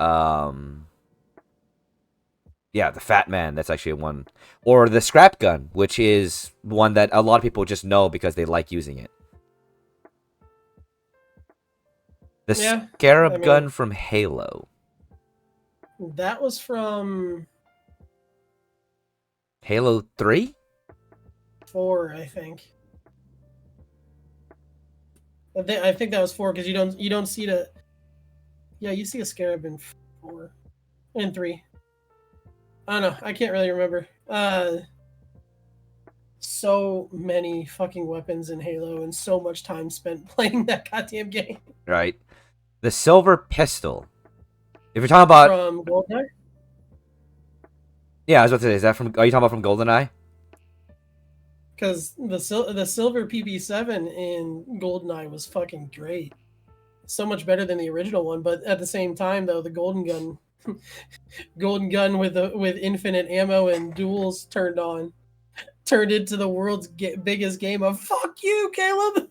yeah, the Fat Man. That's actually one, or the Scrap Gun, which is one that a lot of people just know because they like using it. The Scarab Gun from Halo. That was from Halo 3? 4, I think. I think that was 4 because you don't see the. Yeah, you see a scarab in 4 and 3. I don't know. I can't really remember. So many fucking weapons in Halo and so much time spent playing that goddamn game. Right. The silver pistol. If you're talking about... From GoldenEye? Yeah, I was about to say, is that from... Are you talking about from GoldenEye? Because the silver PP7 in GoldenEye was fucking great. So much better than the original one, but at the same time, though, the golden gun with infinite ammo and duels turned into the world's biggest game of fuck you, Caleb.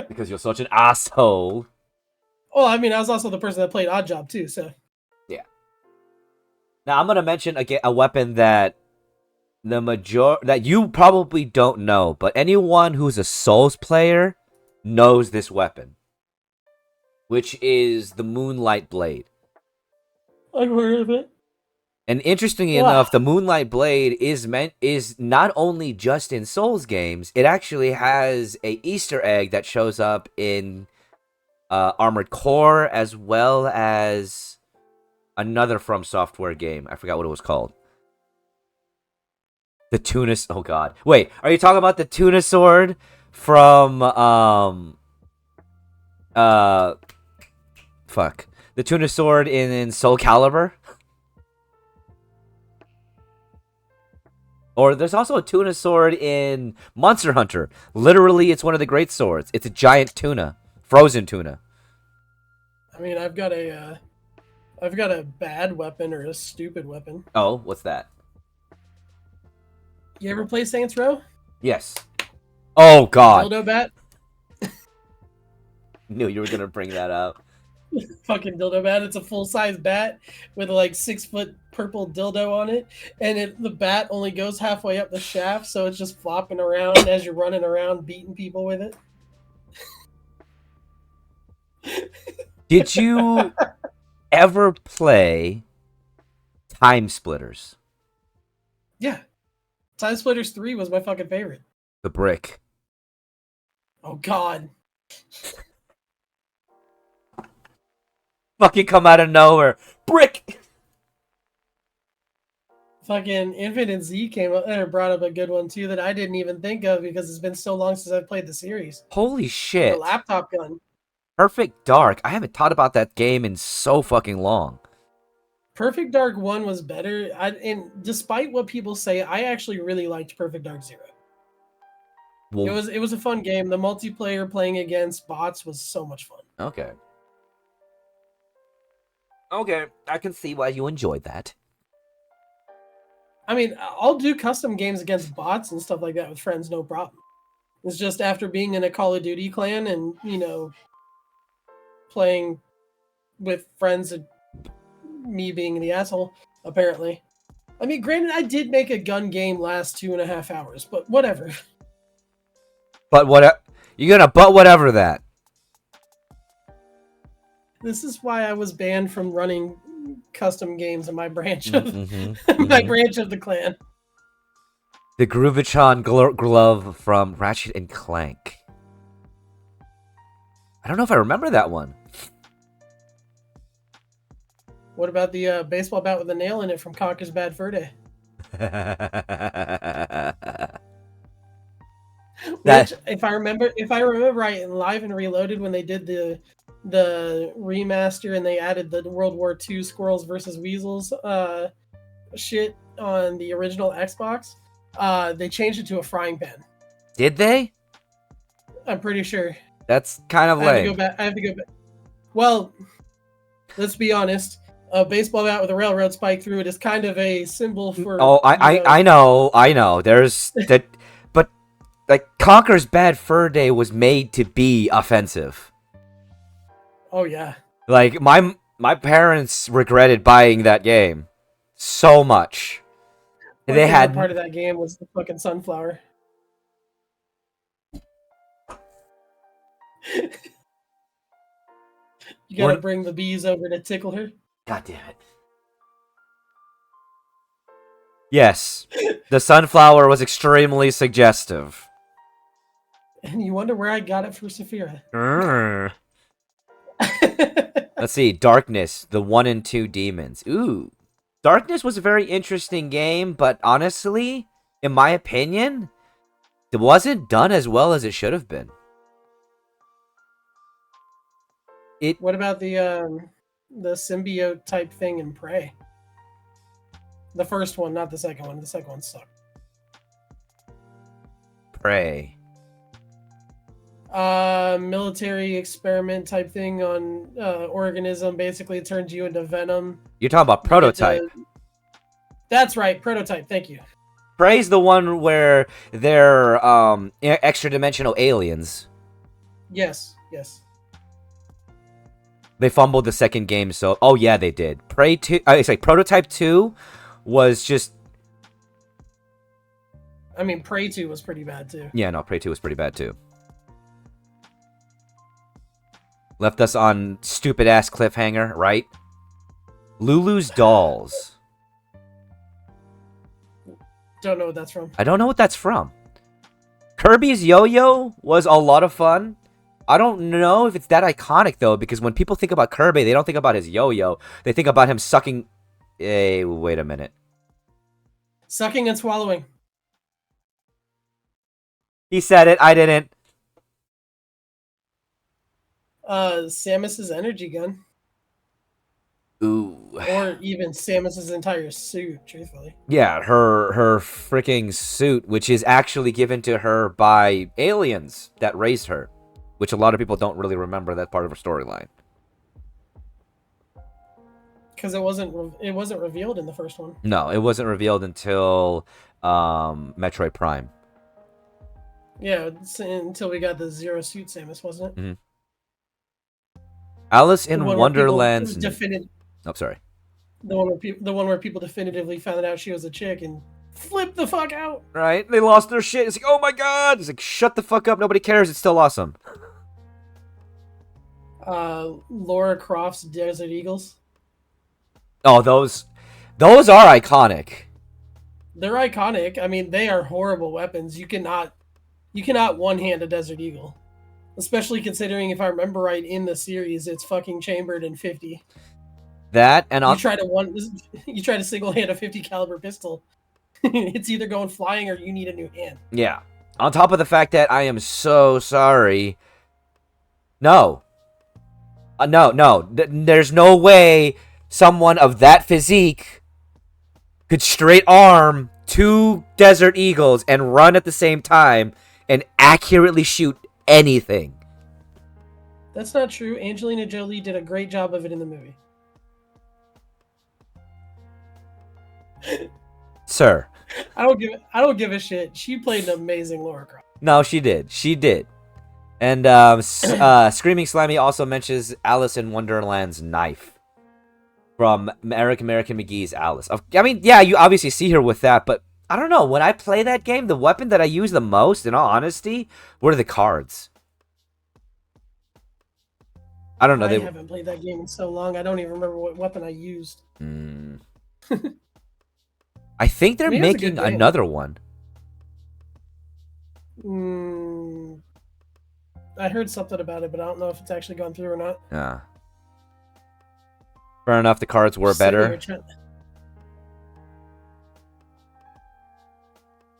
Because you're such an asshole. Well, I mean, I was also the person that played Oddjob too, so. Yeah. Now I'm gonna mention a weapon that that you probably don't know, but anyone who's a Souls player knows this weapon, which is the Moonlight Blade. I've heard of it. And interestingly enough, the Moonlight Blade is not only just in Souls games, it actually has a Easter egg that shows up in Armored Core as well as another From Software game. I forgot what it was called. The tuna. Oh God! Wait, are you talking about the tuna sword from fuck, the tuna sword in Soul Calibur? Or there's also a tuna sword in Monster Hunter. Literally, it's one of the great swords. It's a giant tuna, frozen tuna. I mean, I've got a bad weapon or a stupid weapon. Oh, what's that? You ever play Saints Row? Yes. Oh God! Dildo bat. Knew you were gonna bring that up. Fucking dildo bat. It's a full size bat with a like 6-foot purple dildo on it, and the bat only goes halfway up the shaft, so it's just flopping around as you're running around beating people with it. Did you ever play Time Splitters? Yeah, Time Splitters 3 was my fucking favorite. The brick. Oh God. Fucking come out of nowhere. Brick! Fucking Infinite Z came up and brought up a good one too that I didn't even think of because it's been so long since I played the series. Holy The shit. laptop gun. Perfect Dark. I haven't thought about that game in so fucking long. Perfect Dark 1 was better. And despite what people say, I actually really liked Perfect Dark 0. Well, It was a fun game. The multiplayer playing against bots was so much fun. okay. Okay, I can see why you enjoyed that. I mean, I'll do custom games against bots and stuff like that with friends, no problem. It's just after being in a Call of Duty clan and, playing with friends and me being the asshole, apparently. I mean, granted, I did make a gun game last 2.5 hours, but whatever. But what? You're gonna but whatever that. This is why I was banned from running custom games in my branch of Mm-hmm, my branch of the clan. The Groovichan glove from Ratchet and Clank. I don't know if I remember that one. What about the baseball bat with a nail in it from Conker's Bad Fur Day? Which, if I remember right, in Live and Reloaded when they did the remaster and they added the World War II Squirrels versus Weasels shit on the original Xbox, they changed it to a frying pan. Did they? I'm pretty sure. That's kind of lame. I have to go back. Well, let's be honest. A baseball bat with a railroad spike through it is kind of a symbol for. Oh, I know. There's that, but like Conker's Bad Fur Day was made to be offensive. Oh yeah. Like my parents regretted buying that game so much. My They favorite had part of that game was the fucking sunflower. You gotta What? bring the bees over to tickle her. God damn it. Yes, the sunflower was extremely suggestive. And you wonder where I got it for Saphira. Let's see, Darkness, the 1 and 2 demons. Ooh. Darkness was a very interesting game, but honestly, in my opinion, it wasn't done as well as it should have been. What about the symbiote type thing in Prey? The first one, not the second one. The second one sucked. Prey. Military experiment type thing on organism. Basically, it turns you into venom. You're talking about Prototype. That's right, Prototype. Thank you. Prey's the one where they're extra dimensional aliens. Yes, yes. They fumbled the second game, so oh yeah, they did. Prey 2, it's like Prototype 2 was just. I mean, Prey 2 was pretty bad too. Yeah, no, Prey 2 was pretty bad too. Left us on stupid ass cliffhanger, right? Lulu's Dolls. Don't know what that's from. I don't know what that's from. Kirby's Yo-Yo was a lot of fun. I don't know if it's that iconic though, because when people think about Kirby, they don't think about his yo-yo. They think about him sucking. Hey, wait a minute. Sucking and swallowing. He said it. I didn't. Samus's energy gun. Ooh. Or even Samus's entire suit, truthfully. Yeah, her freaking suit, which is actually given to her by aliens that raised her, which a lot of people don't really remember that part of her storyline. Because it wasn't revealed in the first one. No, it wasn't revealed until Metroid Prime. Yeah, until we got the Zero Suit Samus, wasn't it? Mm-hmm. Alice in The one where Wonderland's. Oh, sorry. The one where people definitively found out she was a chick and flipped the fuck out. Right? They lost their shit. It's like, oh my god! It's like, shut the fuck up. Nobody cares. It's still awesome. Laura Croft's Desert Eagles. Oh, those are iconic. They're iconic. I mean, they are horrible weapons. You cannot one-hand a Desert Eagle. Especially considering, if I remember right, in the series, it's fucking chambered in 50. That and you try to single-hand a 50 caliber pistol. It's either going flying or you need a new hand. Yeah. On top of the fact that I am so sorry. No. No. There's no way someone of that physique could straight arm 2 Desert Eagles and run at the same time and accurately shoot anything. That's not true. Angelina Jolie did a great job of it in the movie. Sir. I don't give a shit. She played an amazing Lara Croft. No, she did. She did. And Screaming Slimy also mentions Alice in Wonderland's knife from American McGee's Alice. I mean, yeah, you obviously see her with that, but I don't know. When I play that game, the weapon that I use the most, in all honesty, were the cards. I don't know. I haven't played that game in so long. I don't even remember what weapon I used. I think they're making another one. I heard something about it, but I don't know if it's actually gone through or not. Yeah. Fair enough, the cards were better.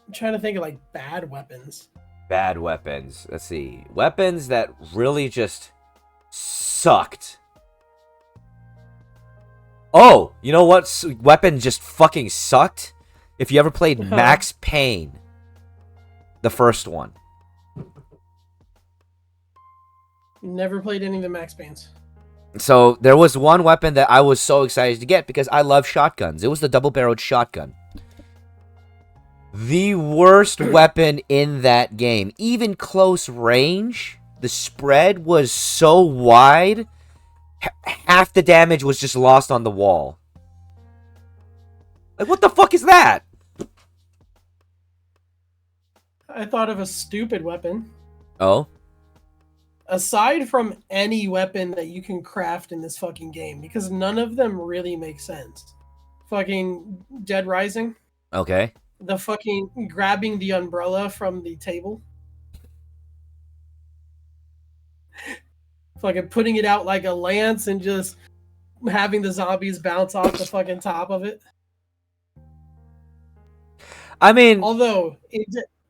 I'm trying to think of like bad weapons. Bad weapons. Let's see. Weapons that really just sucked. Oh, you know what weapon just fucking sucked? If you ever played Max Payne, the first one. Never played any of the Max Paynes. So there was one weapon that I was so excited to get because I love shotguns. It was the double-barreled shotgun. The worst weapon in that game. Even close range, the spread was so wide, half the damage was just lost on the wall. Like, what the fuck is that? I thought of a stupid weapon. Oh? aside from any weapon that you can craft in this fucking game, because none of them really make sense. Fucking Dead Rising, Okay. the fucking grabbing the umbrella from the table, fucking putting it out like a lance and just having the zombies bounce off the fucking top of it. I mean, Although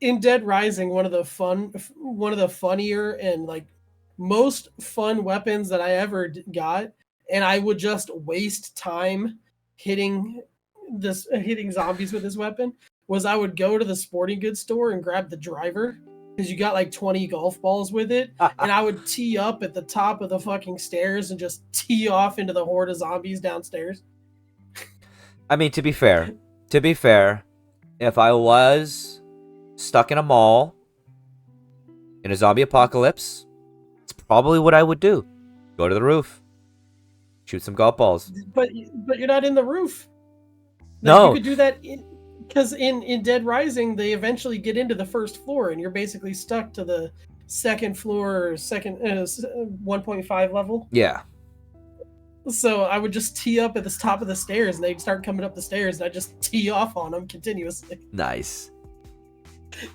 in Dead Rising, one of the funnier and like most fun weapons that I ever got, and I would just waste time hitting zombies with this weapon, was I would go to the sporting goods store and grab the driver, because you got like 20 golf balls with it, and I would tee up at the top of the fucking stairs and just tee off into the horde of zombies downstairs. I mean, to be fair, if I was stuck in a mall in a zombie apocalypse, it's probably what I would do. Go to the roof, shoot some golf balls. But you're not in the roof. Like, No. you could do that because in Dead Rising they eventually get into the first floor and you're basically stuck to the second floor or 1.5 level. Yeah. So I would just tee up at the top of the stairs and they'd start coming up the stairs and I'd just tee off on them continuously. Nice.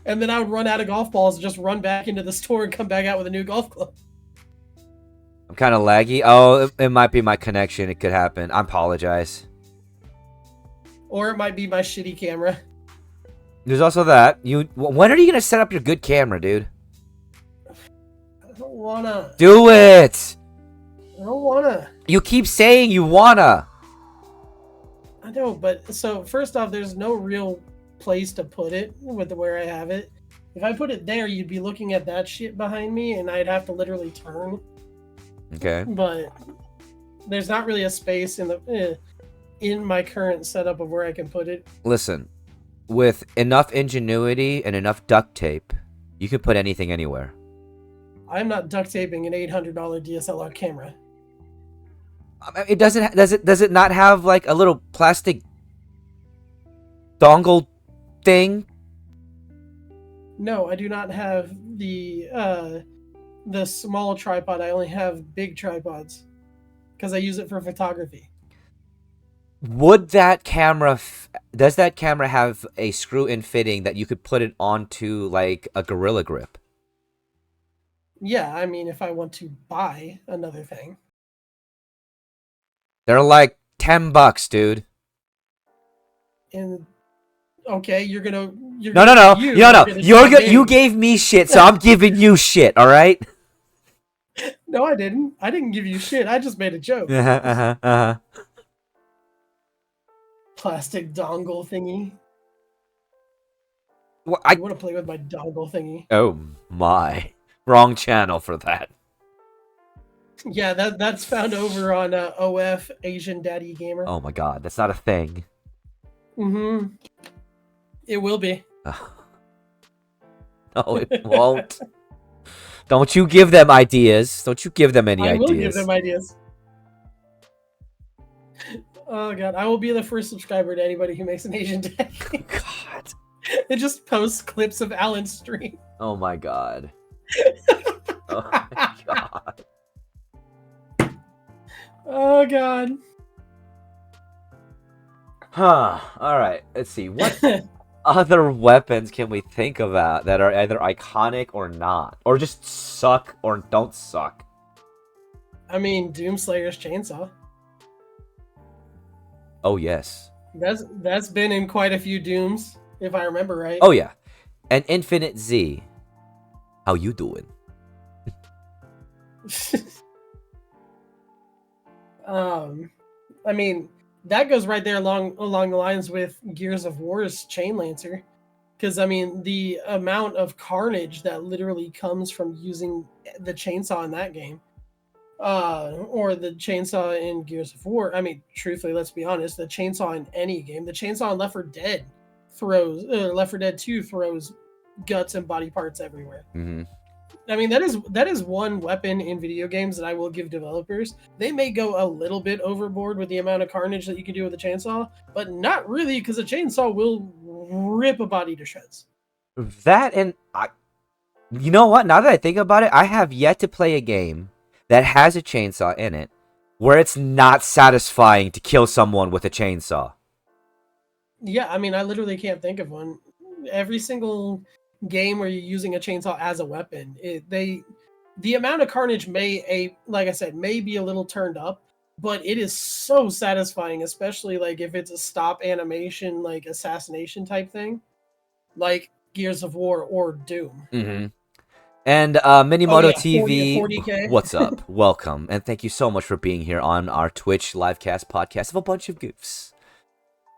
And then I would run out of golf balls and just run back into the store and come back out with a new golf club. I'm kind of laggy. Oh, it might be my connection. It could happen. I apologize. Or it might be my shitty camera. There's also that. When are you gonna set up your good camera, dude? I don't wanna. Do it. I don't wanna. You keep saying you wanna. I know, but so first off, there's no real place to put it with where I have it. If I put it there, you'd be looking at that shit behind me, and I'd have to literally turn. Okay. But there's not really a space in my current setup of where I can put it. Listen, with enough ingenuity and enough duct tape, you can put anything anywhere. I'm not duct taping an $800 DSLR camera. It doesn't. Does it not have like a little plastic dongle thing? No, I do not have the small tripod. I only have big tripods because I use it for photography. Would that camera? Does that camera have a screw-in fitting that you could put it onto like a Gorilla Grip? Yeah, I mean, if I want to buy another thing. They're like $10, dude. And okay, you're gonna No. You you gave me shit, so I'm giving you shit. All right. No, I didn't. I didn't give you shit. I just made a joke. Plastic dongle thingy. Well, I want to play with my dongle thingy. Oh my! Wrong channel for that. Yeah, that's found over on OF Asian Daddy Gamer. Oh my god, that's not a thing. Mm-hmm. It will be. No, it won't. Don't you give them ideas. Don't you give them any ideas. I will give them ideas. Oh god, I will be the first subscriber to anybody who makes an Asian Daddy. God. It just posts clips of Alan's stream. Oh my god. Oh my god. Oh god. Huh. Alright, let's see. What other weapons can we think about that are either iconic or not? Or just suck or don't suck? I mean, Doomslayer's chainsaw. Oh yes. That's been in quite a few Dooms, if I remember right. Oh yeah. And Infinite Z. How you doing? I mean, that goes right there along the lines with Gears of War's Chain Lancer, because I mean the amount of carnage that literally comes from using the chainsaw in that game, or the chainsaw in Gears of War. I mean, truthfully, let's be honest, the chainsaw in any game, the chainsaw in Left 4 Dead Left 4 Dead 2 throws guts and body parts everywhere. Mm-hmm. I mean, that is one weapon in video games that I will give developers. They may go a little bit overboard with the amount of carnage that you can do with a chainsaw, but not really, because a chainsaw will rip a body to shreds. That and You know what? Now that I think about it, I have yet to play a game that has a chainsaw in it where it's not satisfying to kill someone with a chainsaw. Yeah, I mean, I literally can't think of one. Every single game where you're using a chainsaw as a weapon, the amount of carnage like I said, may be a little turned up, but it is so satisfying, especially like if it's a stop animation, like assassination type thing, like Gears of War or Doom. Mm-hmm. And Oh Minimoto yeah, TV, 40K. what's up? Welcome, and thank you so much for being here on our Twitch livecast podcast of a bunch of goofs.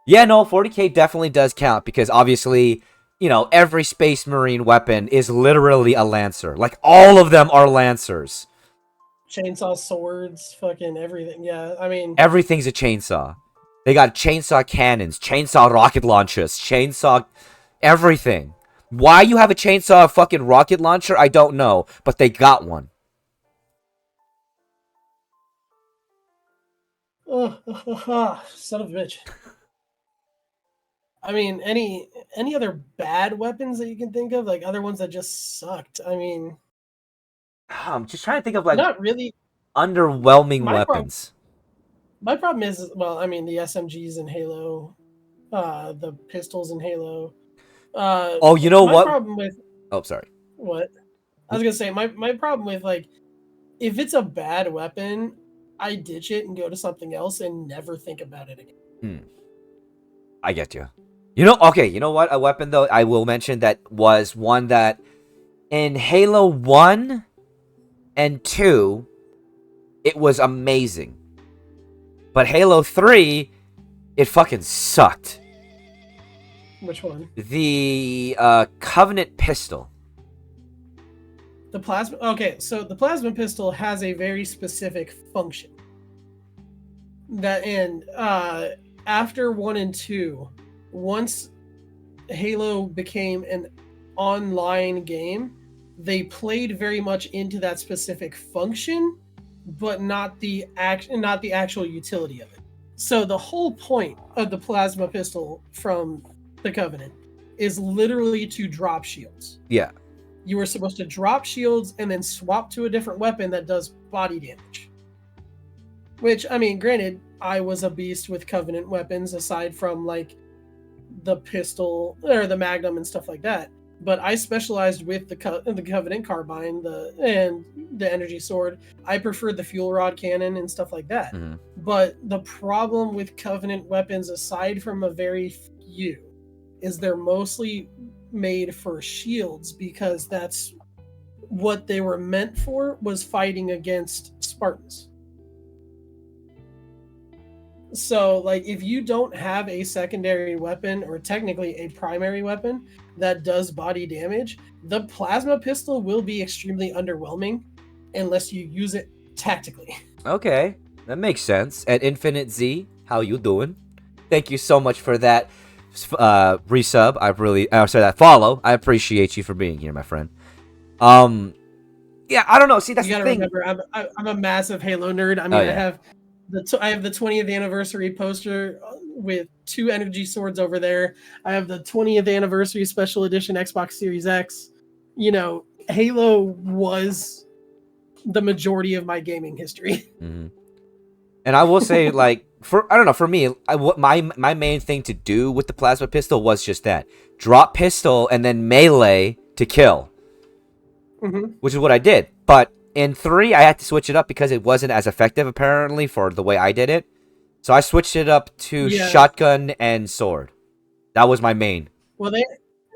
Yeah, no, 40K definitely does count because obviously, you know, every Space Marine weapon is literally a Lancer. Like, all of them are Lancers. Chainsaw swords, fucking everything. Yeah, I mean, Everything's a chainsaw. They got chainsaw cannons, chainsaw rocket launchers, chainsaw everything. Why you have a chainsaw fucking rocket launcher, I don't know, but they got one. son of a bitch. I mean, any other bad weapons that you can think of, like other ones that just sucked? I mean, I'm just trying to think of like not really. underwhelming My problem, weapons. my problem is, well, I mean, the SMGs in Halo, the pistols in Halo. Oh, you know My what? problem with Oh, sorry. what I was gonna say, my problem with like, if it's a bad weapon, I ditch it and go to something else and never think about it again. I get you. You know, okay, you know what? A weapon, though, I will mention that was one that in Halo 1 and 2, it was amazing. But Halo 3, it fucking sucked. Which one? The Covenant pistol. The plasma. Okay, so the plasma pistol has a very specific function. After 1 and 2, once Halo became an online game, they played very much into that specific function, but not the actual utility of it. So the whole point of the plasma pistol from the Covenant is literally to drop shields. Yeah. You were supposed to drop shields and then swap to a different weapon that does body damage. Which, I mean, granted, I was a beast with Covenant weapons aside from like the pistol or the Magnum and stuff like that. But I specialized with the Covenant carbine, and the energy sword. I preferred the fuel rod cannon and stuff like that. Mm-hmm. But the problem with Covenant weapons, aside from a very few, is they're mostly made for shields because that's what they were meant for, was fighting against Spartans. So, like, if you don't have a secondary weapon, or technically a primary weapon, that does body damage, the plasma pistol will be extremely underwhelming unless you use it tactically. Okay, that makes sense. And Infinite Z, how you doing? Thank you so much for that resub. That follow. I appreciate you for being here, my friend. Yeah, I don't know. See, that's You the gotta thing. remember, I'm a massive Halo nerd. I mean, I have the 20th anniversary poster with 2 energy swords over there. I have the 20th anniversary special edition Xbox Series X. You know, Halo was the majority of my gaming history. Mm-hmm. And I will say, like, for me, my main thing to do with the plasma pistol was just that: drop pistol and then melee to kill, which is what I did. But in 3, I had to switch it up because it wasn't as effective, apparently, for the way I did it. So I switched it up to shotgun and sword. That was my main. Well,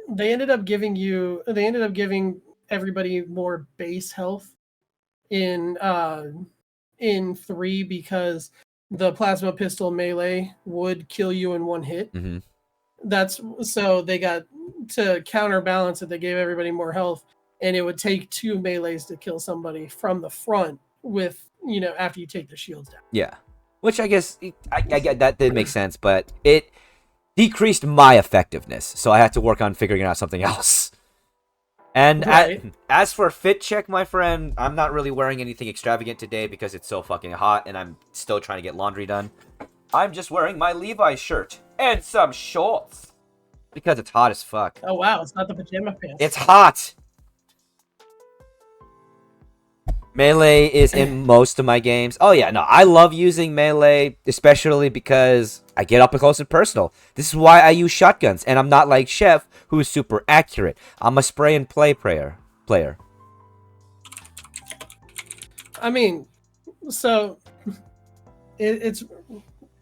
they ended up giving everybody more base health in 3 because the plasma pistol melee would kill you in 1 hit. Mm-hmm. That's so they got to counterbalance it. They gave everybody more health, and it would take 2 melees to kill somebody from the front with, you know, after you take the shields down. Yeah, which I guess I get that did make sense, but it decreased my effectiveness, so I had to work on figuring out something else. And as for fit check, my friend, I'm not really wearing anything extravagant today because it's so fucking hot and I'm still trying to get laundry done. I'm just wearing my Levi's shirt and some shorts because it's hot as fuck. Oh wow, it's not the pajama pants. It's hot. Melee is in most of my games. Oh yeah, no, I love using melee, especially because I get up close and personal. This is why I use shotguns, and I'm not like Chef, who's super accurate. I'm a spray and play player. I mean, so it's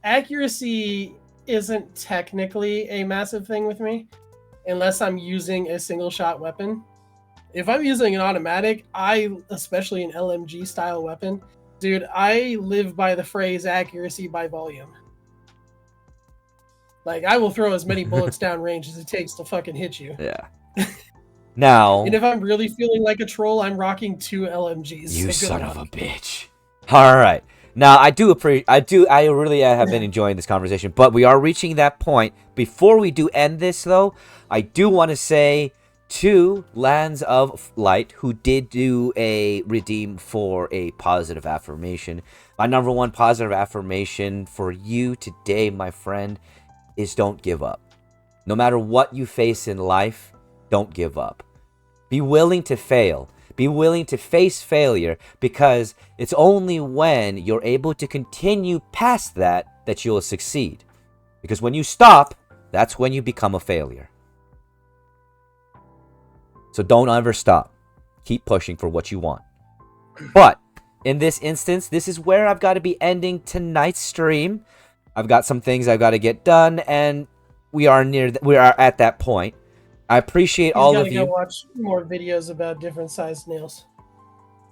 accuracy isn't technically a massive thing with me, unless I'm using a single shot weapon. If I'm using an automatic, especially an LMG style weapon, dude, I live by the phrase accuracy by volume. Like, I will throw as many bullets down range as it takes to fucking hit you. Yeah. Now, And if I'm really feeling like a troll, I'm rocking 2 LMGs. you So son good of luck. a bitch. All right. Now, I really have been enjoying this conversation, but we are reaching that point. Before we do end this, though, I do want to say to Lands of Light, who did do a redeem for a positive affirmation. My number one positive affirmation for you today, my friend, is don't give up. No matter what you face in life, don't give up. Be willing to fail. Be willing to face failure, because it's only when you're able to continue past that you'll succeed. Because when you stop, that's when you become a failure. So don't ever stop. Keep pushing for what you want. But in this instance, this is where I've got to be ending tonight's stream. I've got some things I've got to get done, and we are at that point. I appreciate all of you. Go watch more videos about different sized nails.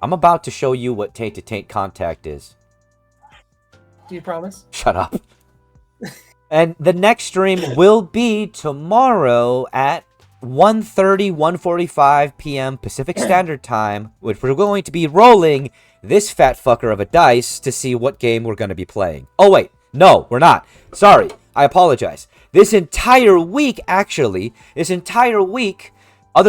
I'm about to show you what taint to taint contact is. Do you promise? Shut up. And the next stream will be tomorrow at 1:45 p.m. Pacific Standard Time, which we're going to be rolling this fat fucker of a dice to see what game we're going to be playing. Oh, wait. No, we're not. Sorry. I apologize. This entire week, other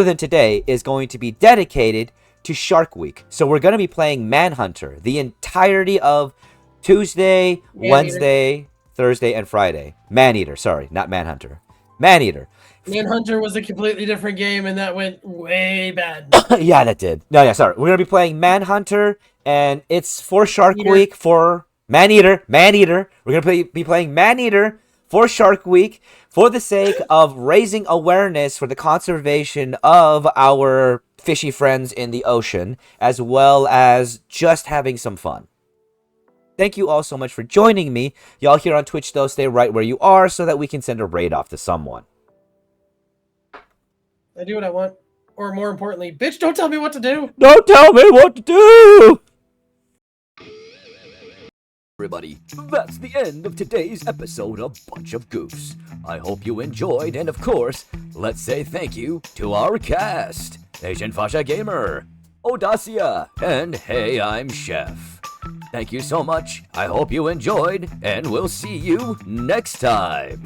than today, is going to be dedicated to Shark Week. So we're going to be playing Manhunter the entirety of Tuesday, Wednesday, Thursday, and Friday. Maneater, sorry, not Manhunter. Maneater. Manhunter was a completely different game, and that went way bad. Yeah, that did. No, yeah, sorry. We're going to be playing Manhunter, and it's for Shark Week for Maneater. We're going to be playing Maneater for Shark Week for the sake of raising awareness for the conservation of our fishy friends in the ocean, as well as just having some fun. Thank you all so much for joining me. Y'all here on Twitch, though, stay right where you are so that we can send a raid off to someone. I do what I want. Or more importantly, bitch, don't tell me what to do! Don't tell me what to do! Everybody, that's the end of today's episode of Bunch of Goofs. I hope you enjoyed, and of course, let's say thank you to our cast. Agent Fasha Gamer, Audacia, and Hey, I'm Chef. Thank you so much, I hope you enjoyed, and we'll see you next time.